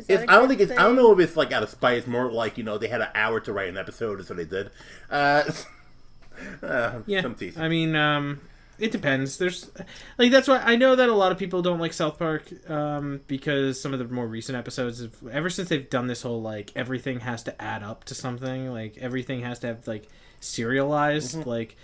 [SPEAKER 1] I don't know if it's like out of spite. It's more like, you know, they had an hour to write an episode, so they did. Some teasing.
[SPEAKER 2] I mean, it depends. There's like that's why I know that a lot of people don't like South Park because some of the more recent episodes, ever since they've done this whole like everything has to add up to something, like everything has to have like serialized, like.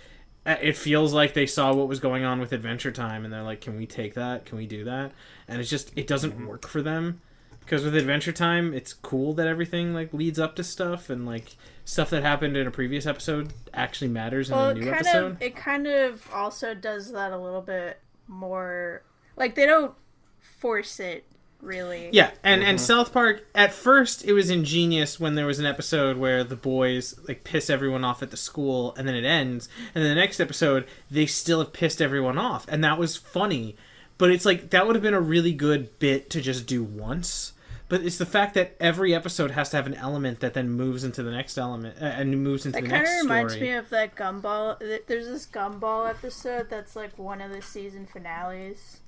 [SPEAKER 2] It feels like they saw what was going on with Adventure Time, and they're like, "Can we take that? Can we do that?" And it doesn't work for them. Because with Adventure Time, it's cool that everything like leads up to stuff, and like stuff that happened in a previous episode actually matters in a new episode.
[SPEAKER 3] It kind of also does that a little bit more. Like, they don't force it, really.
[SPEAKER 2] Yeah, and South Park, at first, it was ingenious when there was an episode where the boys like piss everyone off at the school, and then it ends, and then the next episode, they still have pissed everyone off, and that was funny. But it's like, that would have been a really good bit to just do once. But it's the fact that every episode has to have an element that then moves into the next element and moves into the next story.
[SPEAKER 3] That kind of reminds me of that Gumball. There's this Gumball episode that's like one of the season finales,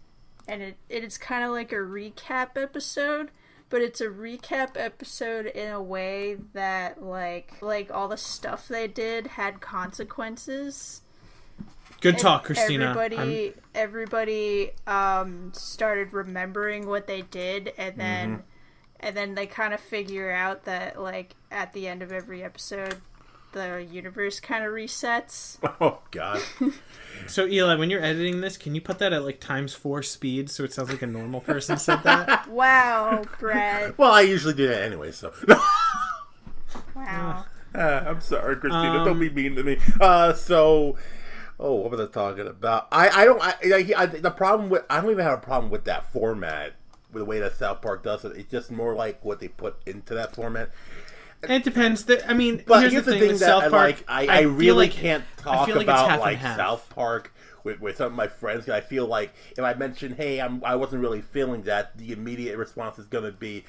[SPEAKER 3] and it's kind of like a recap episode, but it's a recap episode in a way that like all the stuff they did had consequences.
[SPEAKER 2] Good talk, Christina.
[SPEAKER 3] Everybody started remembering what they did, and then they kind of figure out that, like, at the end of every episode, the universe kind of resets.
[SPEAKER 1] Oh, God.
[SPEAKER 2] So, Eli, when you're editing this, can you put that at, like, ×4 speed so it sounds like a normal person said that?
[SPEAKER 3] Wow, Bret.
[SPEAKER 1] Well, I usually do that anyway, so.
[SPEAKER 3] Wow.
[SPEAKER 1] I'm sorry, Christina. Don't be mean to me. What was I talking about? The problem with, I don't even have a problem with that format, with the way that South Park does it. It's just more like what they put into that format.
[SPEAKER 2] It depends. But
[SPEAKER 1] here's the thing that South Park, I really can't talk about like South Park with some of my friends. Cause I feel like if I mention, hey, I wasn't really feeling that, the immediate response is going to be,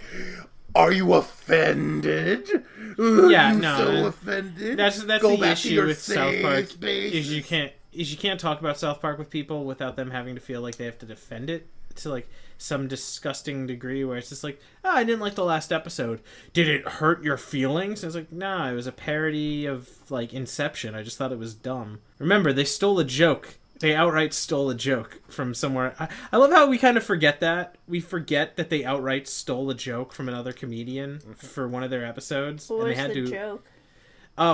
[SPEAKER 1] are you offended?
[SPEAKER 2] Yeah,
[SPEAKER 1] so offended.
[SPEAKER 2] That's the issue with South Park is you can't talk about South Park with people without them having to feel like they have to defend it to like some disgusting degree where it's just like, oh, I didn't like the last episode. Did it hurt your feelings? And it's like, nah, it was a parody of like Inception. I just thought it was dumb. Remember, they stole a joke. They outright stole a joke from somewhere. I love how we kind of forget that. We forget that they outright stole a joke from another comedian for one of their episodes.
[SPEAKER 3] What was the joke?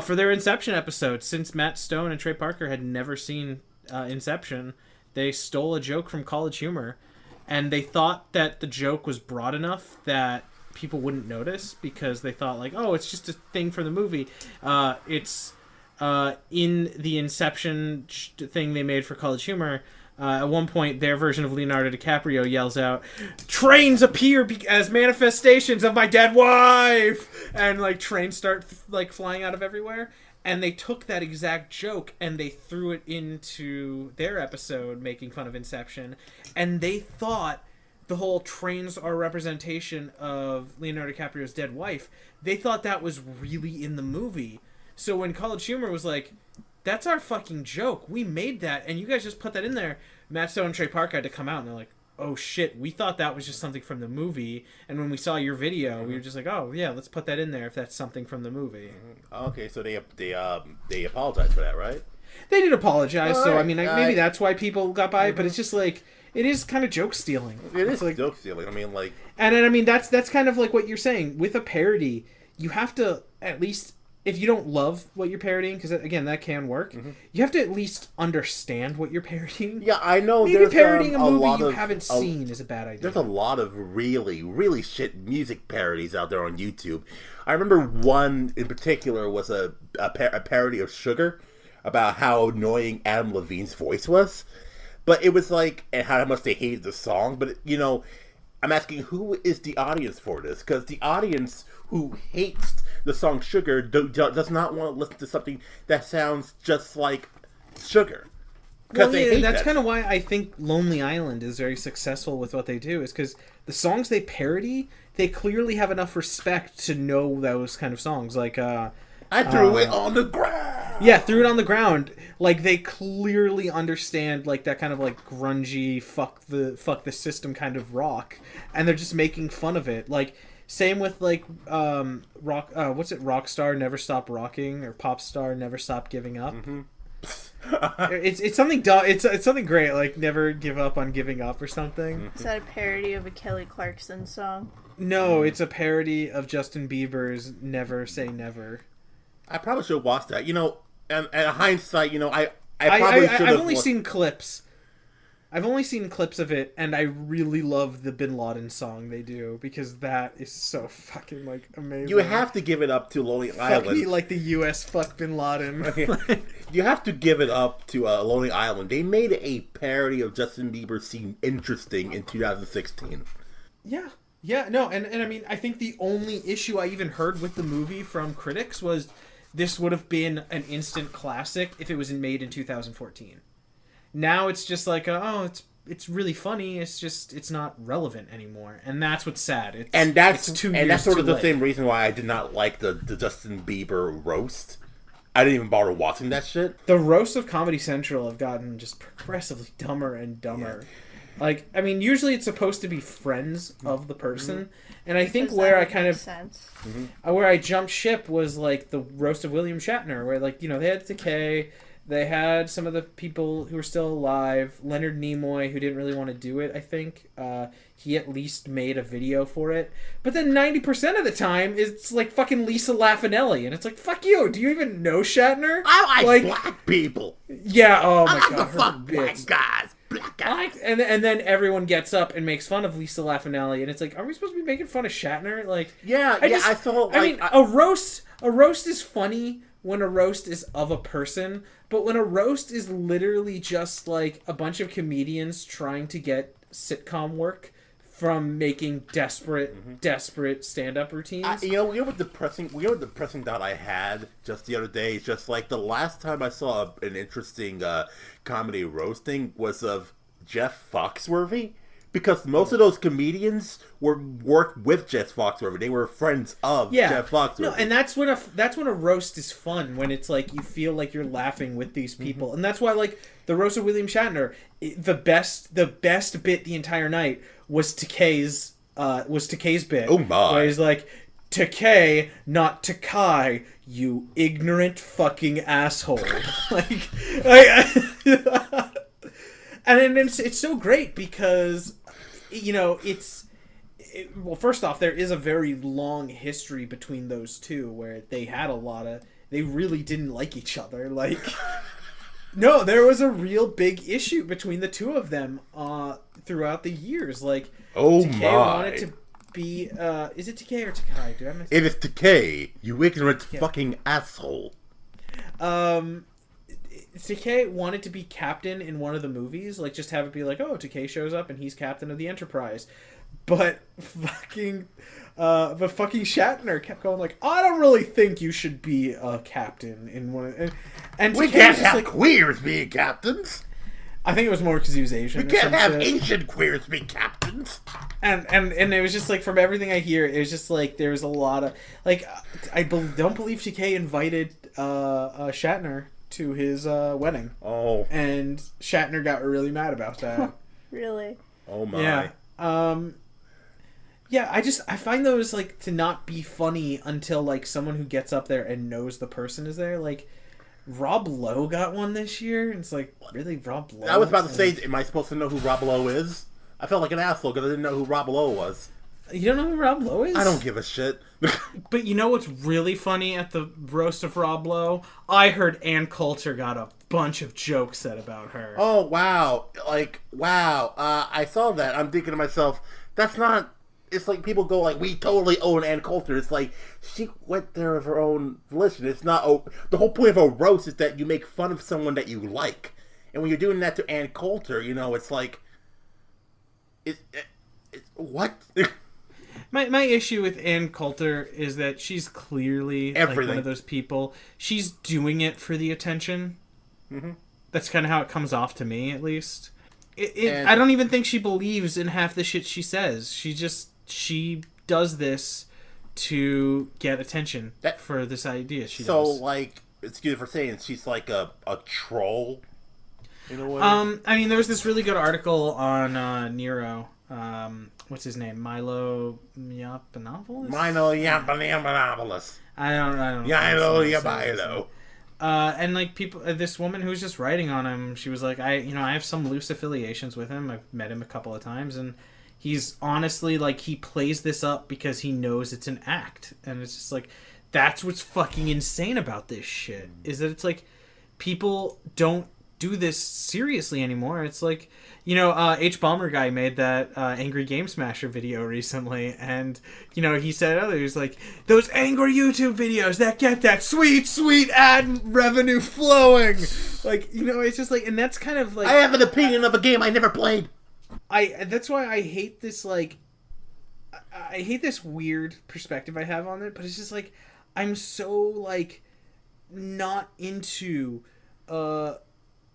[SPEAKER 2] For their Inception episode, since Matt Stone and Trey Parker had never seen Inception, they stole a joke from College Humor. And they thought that the joke was broad enough that people wouldn't notice because they thought like, oh, it's just a thing for the movie. It's in the Inception thing they made for College Humor. At one point, their version of Leonardo DiCaprio yells out, "Trains appear as manifestations of my dead wife!" And like trains start like flying out of everywhere. And they took that exact joke and they threw it into their episode making fun of Inception. And they thought the whole trains are a representation of Leonardo DiCaprio's dead wife. They thought that was really in the movie. So when College Humor was like, that's our fucking joke. We made that and you guys just put that in there. Matt Stone and Trey Parker had to come out and they're like, oh shit, we thought that was just something from the movie, and when we saw your video, we were just like, oh yeah, let's put that in there if that's something from the movie.
[SPEAKER 1] Okay, so they apologized for that, right?
[SPEAKER 2] They did apologize, so I mean, maybe that's why people got by it, but it's just like, it is kind of joke stealing.
[SPEAKER 1] It is like joke stealing. I mean, like,
[SPEAKER 2] and I mean that's kind of like what you're saying with a parody. You have to at least, if you don't love what you're parodying, because again, that can work, you have to at least understand what you're parodying.
[SPEAKER 1] Yeah, I know.
[SPEAKER 2] Maybe parodying a movie you haven't seen is a bad idea.
[SPEAKER 1] There's a lot of really, really shit music parodies out there on YouTube. I remember one in particular was a parody of Sugar, about how annoying Adam Levine's voice was. But it was like, and how much they hated the song. But, you know, I'm asking, who is the audience for this? Because the audience who hates the song Sugar does not want to listen to something that sounds just like Sugar.
[SPEAKER 2] Well, yeah, that's kind of why I think Lonely Island is very successful with what they do, is because the songs they parody, they clearly have enough respect to know those kind of songs. Like, I
[SPEAKER 1] threw it on the ground.
[SPEAKER 2] Yeah, threw it on the ground. Like, they clearly understand, like, that kind of, like, grungy, fuck the system kind of rock. And they're just making fun of it. Like, same with, like, Rockstar Never Stop Rocking, or Popstar Never Stop Giving Up. It's something dumb. It's something great, like Never Give Up on Giving Up or something.
[SPEAKER 3] Is that a parody of a Kelly Clarkson song?
[SPEAKER 2] No, it's a parody of Justin Bieber's Never Say Never.
[SPEAKER 1] I probably should watch that. You know, and hindsight, you know, I probably should have.
[SPEAKER 2] I've only seen clips. I've only seen clips of it, and I really love the Bin Laden song they do, because that is so fucking, like, amazing.
[SPEAKER 1] You have to give it up to Lonely Island.
[SPEAKER 2] Fuck me like the U.S. fuck Bin Laden.
[SPEAKER 1] You have to give it up to Lonely Island. They made a parody of Justin Bieber seem interesting in 2016.
[SPEAKER 2] Yeah. Yeah, no, and I mean, I think the only issue I even heard with the movie from critics was this would have been an instant classic if it was made in 2014. Now it's just like, it's really funny. It's just, it's not relevant anymore, and that's what's sad.
[SPEAKER 1] That's sort of the same reason why I did not like the Justin Bieber roast. I didn't even bother watching that shit.
[SPEAKER 2] The roasts of Comedy Central have gotten just progressively dumber and dumber. Yeah. Like, I mean, usually it's supposed to be friends of the person, and I think where I kind of where I jumped ship was like the roast of William Shatner, where, like, you know, they had Decay. They had some of the people who were still alive. Leonard Nimoy, who didn't really want to do it, I think. He at least made a video for it. But then 90% of the time, it's like fucking Lisa Laffanelli. And it's like, fuck you. Do you even know Shatner?
[SPEAKER 1] I like black people.
[SPEAKER 2] Yeah, oh my god.
[SPEAKER 1] I fuck black guys. Black guys.
[SPEAKER 2] And then everyone gets up and makes fun of Lisa Laffanelli. And it's like, are we supposed to be making fun of Shatner? Like,
[SPEAKER 1] I felt like...
[SPEAKER 2] a roast is funny when a roast is of a person, but when a roast is literally just like a bunch of comedians trying to get sitcom work from making desperate stand-up routines.
[SPEAKER 1] You know what depressing thought I had just the other day? Just like the last time I saw an interesting comedy roasting was of Jeff Foxworthy. Because most of those comedians worked with Jeff Foxworthy. They were friends of Jeff Foxworthy. No,
[SPEAKER 2] and that's when a roast is fun, when it's like you feel like you're laughing with these people. And that's why, like, the roast of William Shatner, the best bit the entire night was Takei's bit.
[SPEAKER 1] Oh my.
[SPEAKER 2] Where he's like, Takei, not Takai, you ignorant fucking asshole. And then it's so great because, you know, well, first off, there is a very long history between those two where they really didn't like each other. Like, no, there was a real big issue between the two of them throughout the years. Like, Takei wanted to be, is it Takei or Takai?
[SPEAKER 1] It is Takei, you ignorant fucking asshole.
[SPEAKER 2] Takei wanted to be captain in one of the movies, like just have it be like, oh, Takei shows up and he's captain of the Enterprise, but fucking Shatner kept going like, I don't really think you should be a captain in one of, and
[SPEAKER 1] we can't have queers being captains.
[SPEAKER 2] I think it was more because he was Asian.
[SPEAKER 1] We can't have Asian queers be captains.
[SPEAKER 2] And it was just like, from everything I hear, it was just like there was a lot of like, I don't believe Takei invited Shatner to his wedding.
[SPEAKER 1] Oh.
[SPEAKER 2] And Shatner got really mad about that.
[SPEAKER 3] Really?
[SPEAKER 1] Oh my.
[SPEAKER 2] Yeah. Yeah, I find those like to not be funny until like someone who gets up there and knows the person is there. Like Rob Lowe got one this year, and it's like, really, Rob Lowe?
[SPEAKER 1] I was about to say, am I supposed to know who Rob Lowe is? I felt like an asshole because I didn't know who Rob Lowe was.
[SPEAKER 2] You don't know who Rob Lowe is?
[SPEAKER 1] I don't give a shit.
[SPEAKER 2] But you know what's really funny at the roast of Rob Lowe? I heard Ann Coulter got a bunch of jokes said about her.
[SPEAKER 1] Oh, wow. Like, wow. I saw that. I'm thinking to myself, that's not... It's like people go like, we totally own Ann Coulter. It's like, she went there of her own volition. It's not... the whole point of a roast is that you make fun of someone that you like. And when you're doing that to Ann Coulter, you know, it's like... what?
[SPEAKER 2] My issue with Ann Coulter is that she's clearly like one of those people. She's doing it for the attention. Mm-hmm. That's kind of how it comes off to me, at least. I don't even think she believes in half the shit she says. She does this to get attention for this idea she does.
[SPEAKER 1] Like, excuse me for saying, she's like a troll in a way?
[SPEAKER 2] I mean, there was this really good article on Nero. What's his name? Milo Yiannopoulos?
[SPEAKER 1] Milo Yiannopoulos.
[SPEAKER 2] I don't know.
[SPEAKER 1] Milo.
[SPEAKER 2] And like people, this woman who was just writing on him, she was like, I have some loose affiliations with him. I've met him a couple of times, and he's honestly like, he plays this up because he knows it's an act, and it's just like, that's what's fucking insane about this shit, is that it's like, people don't do this seriously anymore. It's like, H. Bomber guy made that Angry Game Smasher video recently, and he said he's like, those angry YouTube videos that get that sweet ad revenue flowing, like, it's just like, and that's kind of like,
[SPEAKER 1] I have an opinion of a game I never played.
[SPEAKER 2] That's why I hate this, like, I hate this weird perspective I have on it, but it's just like, I'm so like not into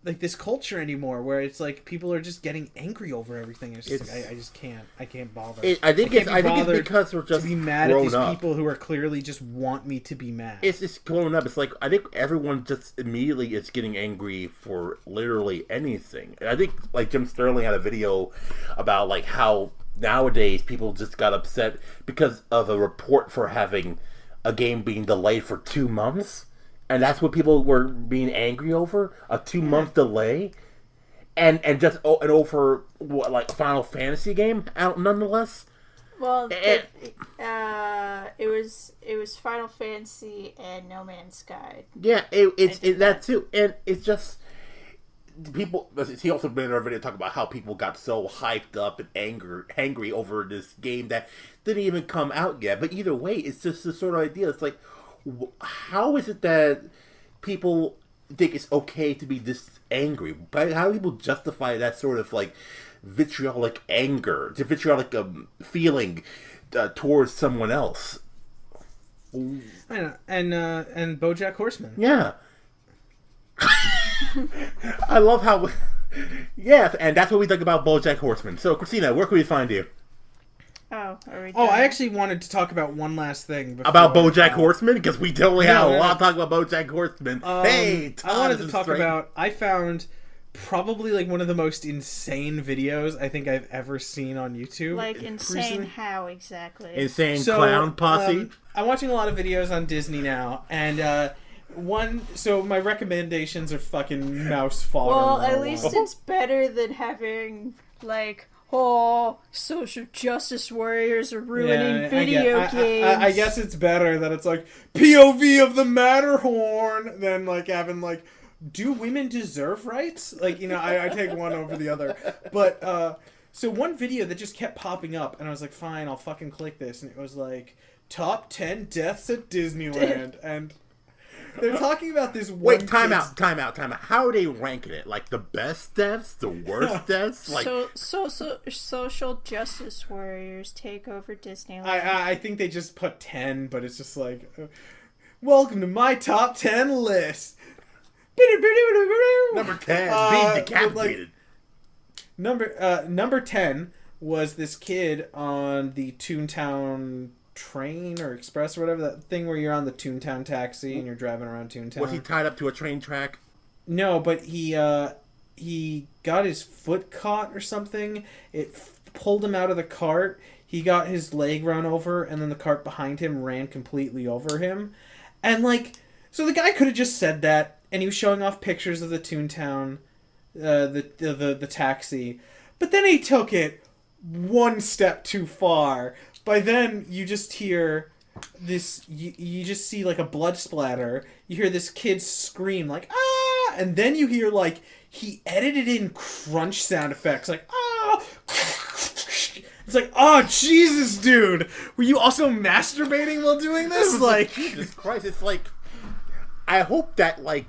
[SPEAKER 2] like this culture anymore, where it's like people are just getting angry over everything. It's just like, I can't bother.
[SPEAKER 1] I think it's because we're just
[SPEAKER 2] to be mad at these
[SPEAKER 1] up.
[SPEAKER 2] People who are clearly just want me to be mad.
[SPEAKER 1] It's just growing up. It's like, I think everyone just immediately is getting angry for literally anything. I think like Jim Sterling had a video about like how nowadays people just got upset because of a report for having a game being delayed for 2 months. And that's what people were being angry over, a 2-month delay, and over what, like, a Final Fantasy game out nonetheless.
[SPEAKER 3] Well, it was Final Fantasy and No Man's Sky.
[SPEAKER 1] Yeah, it's that too, and it's just people. He also made another video talking about how people got so hyped up and angry over this game that didn't even come out yet. But either way, it's just the sort of idea. It's like, how is it that people think it's okay to be this angry? How do people justify that sort of like vitriolic anger, the vitriolic feeling towards someone else?
[SPEAKER 2] I know, and BoJack Horseman.
[SPEAKER 1] Yeah. I love how... Yes, and that's what we think about BoJack Horseman. So, Christina, where can we find you?
[SPEAKER 3] Oh, are we done?
[SPEAKER 2] Oh, I actually wanted to talk about one last thing.
[SPEAKER 1] About BoJack Horseman? Because we totally have a lot to talk about BoJack Horseman. Hey, Todd,
[SPEAKER 2] I wanted to talk about... I found probably like one of the most insane videos I think I've ever seen on YouTube.
[SPEAKER 3] Like insane how exactly?
[SPEAKER 1] Insane clown posse?
[SPEAKER 2] I'm watching a lot of videos on Disney now, and so my recommendations are fucking mouse fodder.
[SPEAKER 3] Well, at least it's better than having like, social justice warriors are ruining video games.
[SPEAKER 2] I guess it's better that it's like POV of the Matterhorn than like having like, do women deserve rights? Like, I take one over the other. But, so one video that just kept popping up, and I was like, fine, I'll fucking click this. And it was like, top 10 deaths at Disneyland. And they're talking about this one...
[SPEAKER 1] Wait, time out. How are they ranking it? Like, the best deaths? The worst deaths? Like...
[SPEAKER 3] Social justice warriors take over Disneyland.
[SPEAKER 2] I think they just put 10, but it's just like, welcome to my top 10 list.
[SPEAKER 1] Number 10, being decapitated.
[SPEAKER 2] Number 10 was this kid on the Toontown train or express or whatever, that thing where you're on the Toontown taxi and you're driving around Toontown.
[SPEAKER 1] Was he tied up to a train track?
[SPEAKER 2] No, but he got his foot caught or something. It pulled him out of the cart. He got his leg run over, and then the cart behind him ran completely over him. And like, so the guy could have just said that. And he was showing off pictures of the Toontown, the taxi. But then he took it one step too far. By then, you just hear this... You just see, like, a blood splatter. You hear this kid scream, like, ah! And then you hear, like, he edited in crunch sound effects. Like, ah! It's like, oh, Jesus, dude! Were you also masturbating while doing this? Like...
[SPEAKER 1] Jesus Christ, it's like... I hope that, like,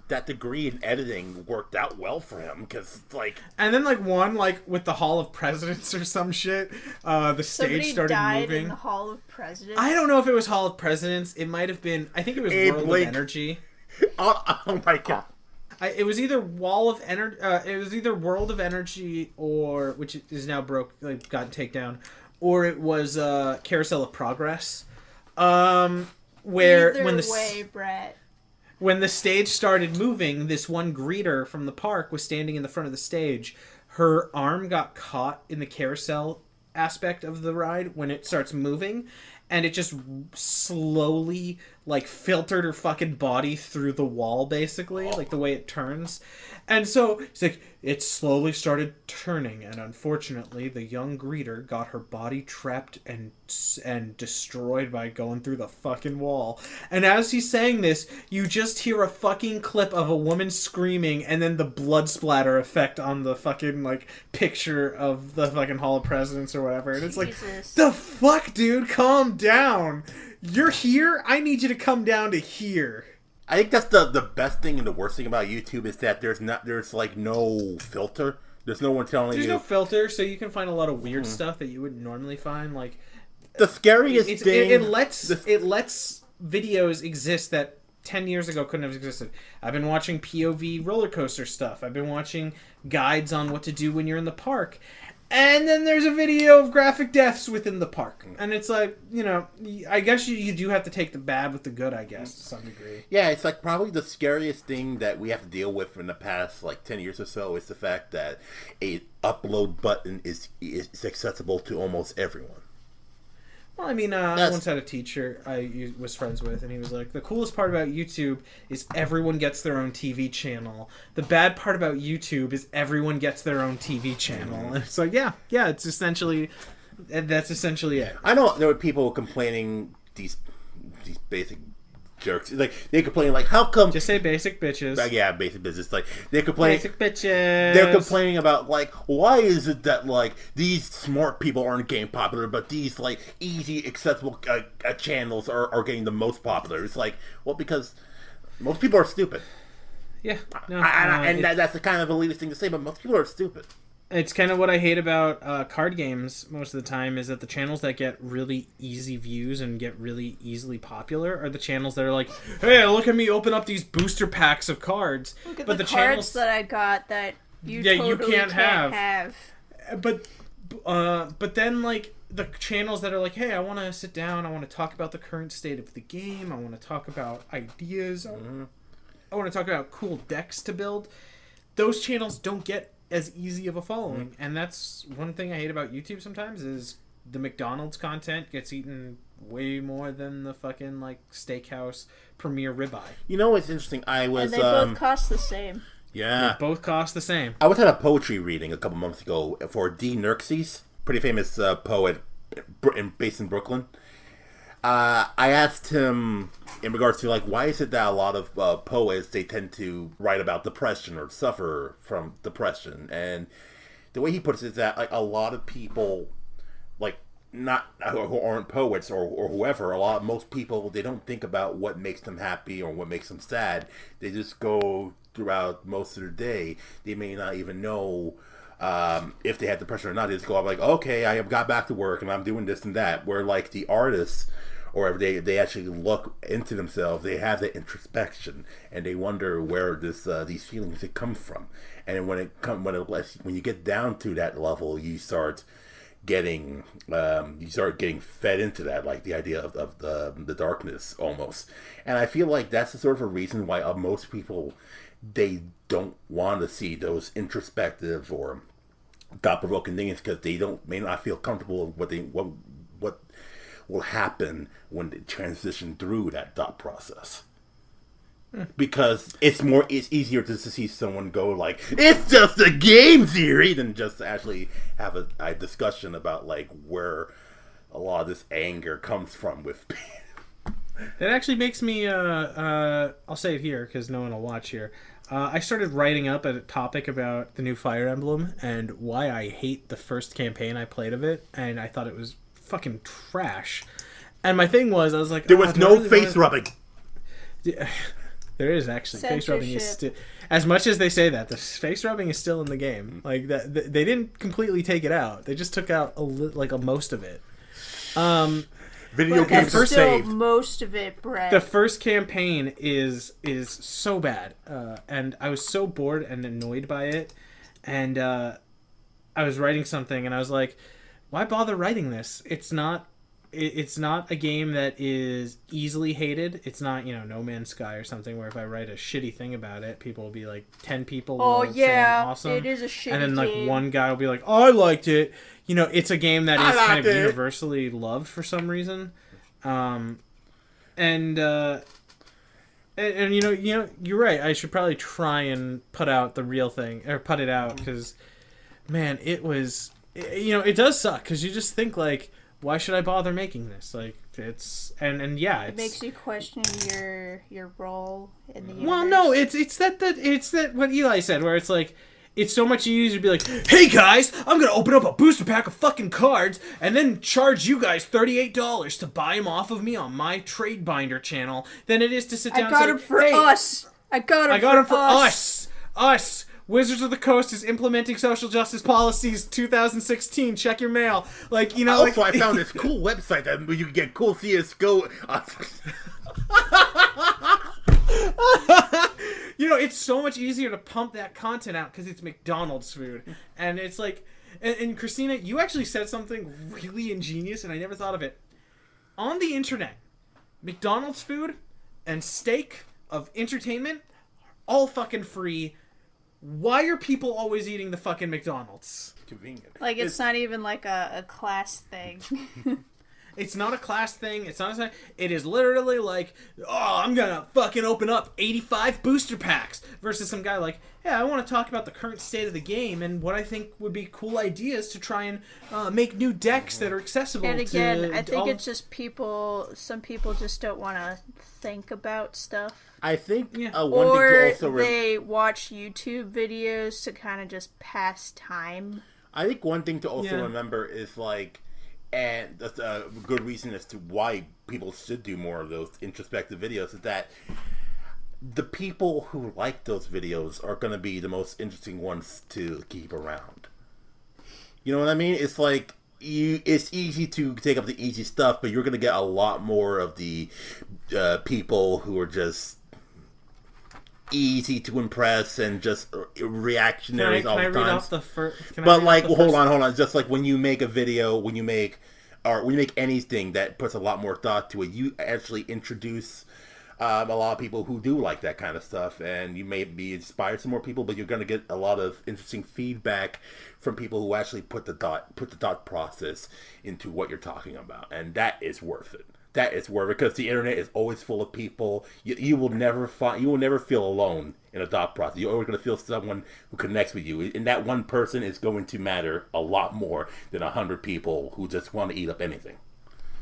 [SPEAKER 1] that degree in editing worked out well for him, because, like...
[SPEAKER 2] And then, like, one, like, with the Hall of Presidents or some shit, the stage started
[SPEAKER 3] died
[SPEAKER 2] moving.
[SPEAKER 3] In the Hall of Presidents?
[SPEAKER 2] I don't know if it was Hall of Presidents. It might have been... I think it was World of Energy.
[SPEAKER 1] Oh my god.
[SPEAKER 2] It was either World of Energy, or... Which is now gotten taken down. Or it was Carousel of Progress. Where...
[SPEAKER 3] Either way, Bret.
[SPEAKER 2] When the stage started moving, this one greeter from the park was standing in the front of the stage. Her arm got caught in the carousel aspect of the ride when it starts moving, and it just slowly, like, filtered her fucking body through the wall, basically, like the way it turns. And so, it's like, it slowly started turning, and unfortunately, the young greeter got her body trapped and destroyed by going through the fucking wall. And as he's saying this, you just hear a fucking clip of a woman screaming, and then the blood splatter effect on the fucking, like, picture of the fucking Hall of Presidents or whatever. And it's like, the fuck, dude? Calm down. You're here? I need you to come down to here.
[SPEAKER 1] I think that's the best thing and the worst thing about YouTube is that there's like no filter. There's no one telling
[SPEAKER 2] There's
[SPEAKER 1] you.
[SPEAKER 2] no filter, so you can find a lot of weird stuff that you wouldn't normally find. Like,
[SPEAKER 1] the scariest thing.
[SPEAKER 2] It lets videos exist that 10 years ago couldn't have existed. I've been watching POV roller coaster stuff. I've been watching guides on what to do when you're in the park. And then there's a video of graphic deaths within the park. And it's like, I guess you do have to take the bad with the good, I guess, to some degree.
[SPEAKER 1] Yeah, it's like probably the scariest thing that we have to deal with in the past, like, 10 years or so is the fact that a upload button is accessible to almost everyone.
[SPEAKER 2] Well, I mean, I once had a teacher I was friends with, and he was like, the coolest part about YouTube is everyone gets their own TV channel. The bad part about YouTube is everyone gets their own TV channel. And it's like, yeah, that's essentially it.
[SPEAKER 1] I know there were people complaining, these basic jerks, like, they complain, like, how come...
[SPEAKER 2] Just say basic bitches.
[SPEAKER 1] Yeah, basic bitches. Like, they complain...
[SPEAKER 2] Basic bitches.
[SPEAKER 1] They're complaining about, like, why is it that, like, these smart people aren't getting popular, but these, like, easy, accessible channels are getting the most popular? It's like, well, because most people are stupid.
[SPEAKER 2] Yeah. No,
[SPEAKER 1] that's the kind of elitist thing to say, but most people are stupid.
[SPEAKER 2] It's kind of what I hate about card games most of the time, is that the channels that get really easy views and get really easily popular are the channels that are like, hey, look at me open up these booster packs of cards.
[SPEAKER 3] Look at
[SPEAKER 2] but
[SPEAKER 3] the
[SPEAKER 2] cards
[SPEAKER 3] channels that I got that you totally can't have.
[SPEAKER 2] But then, like, the channels that are like, hey, I want to sit down, I want to talk about the current state of the game, I want to talk about ideas, I want to talk about cool decks to build. Those channels don't get as easy of a following, and that's one thing I hate about YouTube sometimes, is the McDonald's content gets eaten way more than the fucking, like, steakhouse premiere ribeye.
[SPEAKER 1] You know what's interesting? And
[SPEAKER 3] they both cost the same.
[SPEAKER 1] Yeah.
[SPEAKER 2] They both cost the same.
[SPEAKER 1] I was at a poetry reading a couple months ago for D. Nurxes, pretty famous poet based in Brooklyn. I asked him in regards to, like, why is it that a lot of poets, they tend to write about depression or suffer from depression, and the way he puts it is that, like, a lot of people, like, not who aren't poets or whoever, most people, they don't think about what makes them happy or what makes them sad. They just go throughout most of their day. They may not even know if they had depression or not. They just go up like, okay, I have got back to work and I'm doing this and that. Where, like, the artists, or if they actually look into themselves, they have that introspection and they wonder where these feelings come from. And when you get down to that level, you start getting fed into that, like the idea of the darkness almost. And I feel like that's the sort of a reason why most people, they don't want to see those introspective or thought-provoking things, because they may not feel comfortable with what will happen when they transition through that thought process. Because it's easier just to see someone go like, it's just a game theory, than just to actually have a discussion about, like, where a lot of this anger comes from with
[SPEAKER 2] It actually makes me I'll say it here because no one will watch here. I started writing up a topic about the new Fire Emblem and why I hate the first campaign I played of it, and I thought it was fucking trash. And my thing was, I was like,
[SPEAKER 1] there was no face rubbing.
[SPEAKER 2] There is actually. Face rubbing is still, as much as they say that, the face rubbing is still in the game. Like, that, they didn't completely take it out. They just took out most of it.
[SPEAKER 1] Video games are saved.
[SPEAKER 3] Most of it, Bret.
[SPEAKER 2] The first campaign is so bad, and I was so bored and annoyed by it. And I was writing something, and I was like, "Why bother writing this? It's not a game that is easily hated. It's not, No Man's Sky or something where if I write a shitty thing about it, people will be like, 10 people will say I'm awesome.
[SPEAKER 3] It is a shitty
[SPEAKER 2] and then like
[SPEAKER 3] game.
[SPEAKER 2] one guy will be like, oh, I liked it. It's a game that is kind of universally loved for some reason. And you're right. I should probably try and put out the real thing, or put it out, because, man, it was, it does suck, because you just think, like, why should I bother making this? Like, it's it
[SPEAKER 3] makes you question your role in the universe.
[SPEAKER 2] Well, no, it's that what Eli said, where it's like, it's so much easier to be like, hey guys, I'm gonna open up a booster pack of fucking cards and then charge you guys $38 to buy them off of me on my Trade Binder channel, than it is to sit down and say,
[SPEAKER 3] I got them for us.
[SPEAKER 2] Us. Wizards of the Coast is implementing social justice policies 2016. Check your mail. Like,
[SPEAKER 1] Also, I found this cool website that you can get cool CSGO.
[SPEAKER 2] It's so much easier to pump that content out because it's McDonald's food. And it's like, and Christina, you actually said something really ingenious, and I never thought of it. On the internet, McDonald's food and steak of entertainment, all fucking free. Why are people always eating the fucking McDonald's?
[SPEAKER 1] Convenient.
[SPEAKER 3] Like, it's not even like a class thing.
[SPEAKER 2] It's not a class thing. It's not a... It is literally like, oh, I'm gonna fucking open up 85 booster packs versus some guy like, hey, I want to talk about the current state of the game and what I think would be cool ideas to try and make new decks that are accessible.
[SPEAKER 3] And again,
[SPEAKER 2] to
[SPEAKER 3] I think
[SPEAKER 2] all...
[SPEAKER 3] it's just people. Some people just don't want to think about stuff.
[SPEAKER 1] I think one
[SPEAKER 3] or
[SPEAKER 1] thing to also
[SPEAKER 3] they watch YouTube videos to kind of just pass time.
[SPEAKER 1] I think one thing to also remember is like, and that's a good reason as to why people should do more of those introspective videos, is that the people who like those videos are going to be the most interesting ones to keep around. You know what I mean? It's like, it's easy to take up the easy stuff, but you're going to get a lot more of the people who are just easy to impress and just reactionaries all the time. Can I read off the first? But like, hold on. Just like when you make a video, when you make anything that puts a lot more thought to it, you actually introduce a lot of people who do like that kind of stuff, and you may be inspired some more people, but you're going to get a lot of interesting feedback from people who actually put the thought process into what you're talking about, and that is worth it. That is worth it, because the internet is always full of people. You will never feel alone in a thought process. You're always going to feel someone who connects with you, and that one person is going to matter a lot more than 100 people who just want to eat up anything.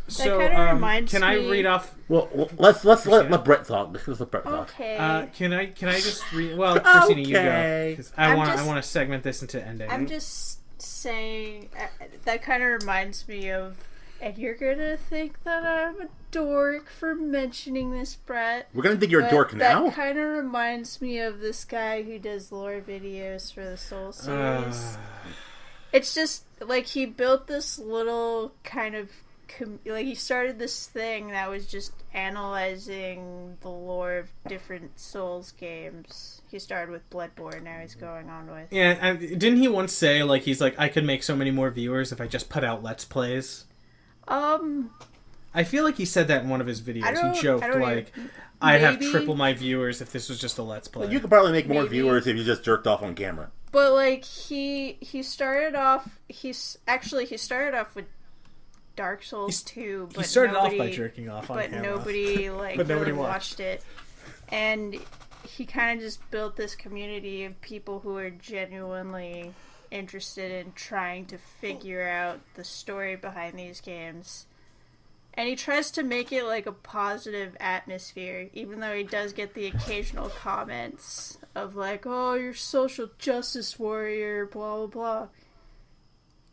[SPEAKER 2] So, can I read off?
[SPEAKER 1] Well, let's let Bret talk. Let's let Bret talk.
[SPEAKER 3] Okay.
[SPEAKER 2] Can I just read? Well, Christina, you go. 'Cause I want to segment this into ending.
[SPEAKER 3] I'm just saying that kind of reminds me of, and you're gonna think that I'm a dork for mentioning this, Bret.
[SPEAKER 1] We're gonna think you're a dork now.
[SPEAKER 3] That kind of reminds me of this guy who does lore videos for the Soul series. It's just like he built this little kind of. He started this thing that was just analyzing the lore of different Souls games. He started with Bloodborne, now he's going on with...
[SPEAKER 2] Yeah, and didn't he once say, like, he's like, I could make so many more viewers if I just put out Let's Plays?
[SPEAKER 3] I
[SPEAKER 2] feel like he said that in one of his videos. He joked, I'd have triple my viewers if this was just a Let's Play.
[SPEAKER 1] Well, you could probably make more viewers if you just jerked off on camera.
[SPEAKER 3] But, like, he started off... He started off with Dark Souls 2, but
[SPEAKER 2] he started off by jerking off on camera.
[SPEAKER 3] Nobody really watched it. And he kind of just built this community of people who are genuinely interested in trying to figure out the story behind these games. And he tries to make it like a positive atmosphere, even though he does get the occasional comments of like, oh, you're social justice warrior, blah, blah, blah.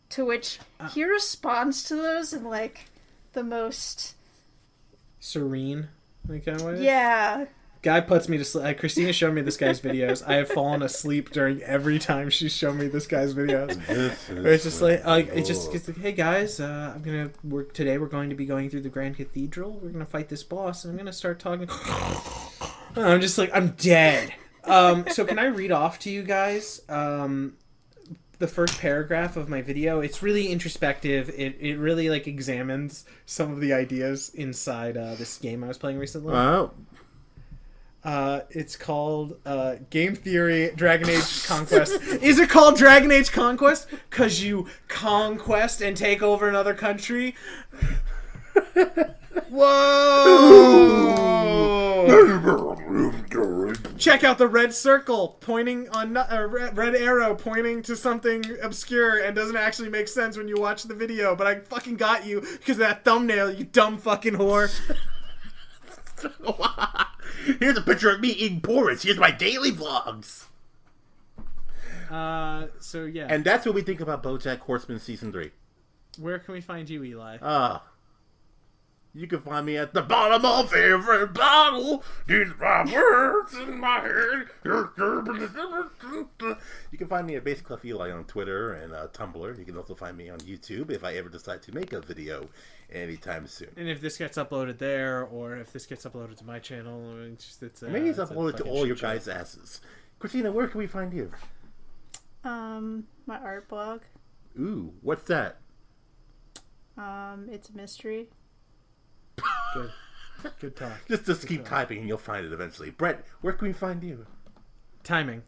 [SPEAKER 3] To which he responds to those in, like, the most...
[SPEAKER 2] serene, like, kind of way?
[SPEAKER 3] Yeah.
[SPEAKER 2] Guy puts me to sleep. Christina showed me this guy's videos. I have fallen asleep during every time she's shown me this guy's videos. It's just like, it just gets like, hey guys, today we're going to be going through the Grand Cathedral. We're going to fight this boss, and I'm going to start talking... I'm just like, I'm dead. So can I read off to you guys, the first paragraph of my video? It's really introspective. It really like examines some of the ideas inside this game I was playing recently.
[SPEAKER 1] Wow.
[SPEAKER 2] It's called Game Theory Dragon Age Conquest. Is it called Dragon Age Conquest? 'Cause you conquest and take over another country? Whoa! Check out the red circle pointing on red arrow pointing to something obscure and doesn't actually make sense when you watch the video, but I fucking got you because of that thumbnail, you dumb fucking whore.
[SPEAKER 1] Here's a picture of me eating porridge. Here's my daily vlogs.
[SPEAKER 2] So yeah.
[SPEAKER 1] And that's what we think about Bojack Horseman Season 3.
[SPEAKER 2] Where can we find you, Eli?
[SPEAKER 1] You can find me at the bottom of every bottle. These are my words in my head. You can find me at Basic Clef Eli on Twitter and Tumblr. You can also find me on YouTube if I ever decide to make a video anytime soon.
[SPEAKER 2] And if this gets uploaded there, or if this gets uploaded to my channel,
[SPEAKER 1] maybe it's uploaded to all your guys' asses. Christina, where can we find you?
[SPEAKER 3] My art blog.
[SPEAKER 1] Ooh, what's that?
[SPEAKER 3] It's a mystery.
[SPEAKER 2] Good talk.
[SPEAKER 1] Just keep typing and you'll find it eventually. Bret, where can we find you?
[SPEAKER 2] Timing.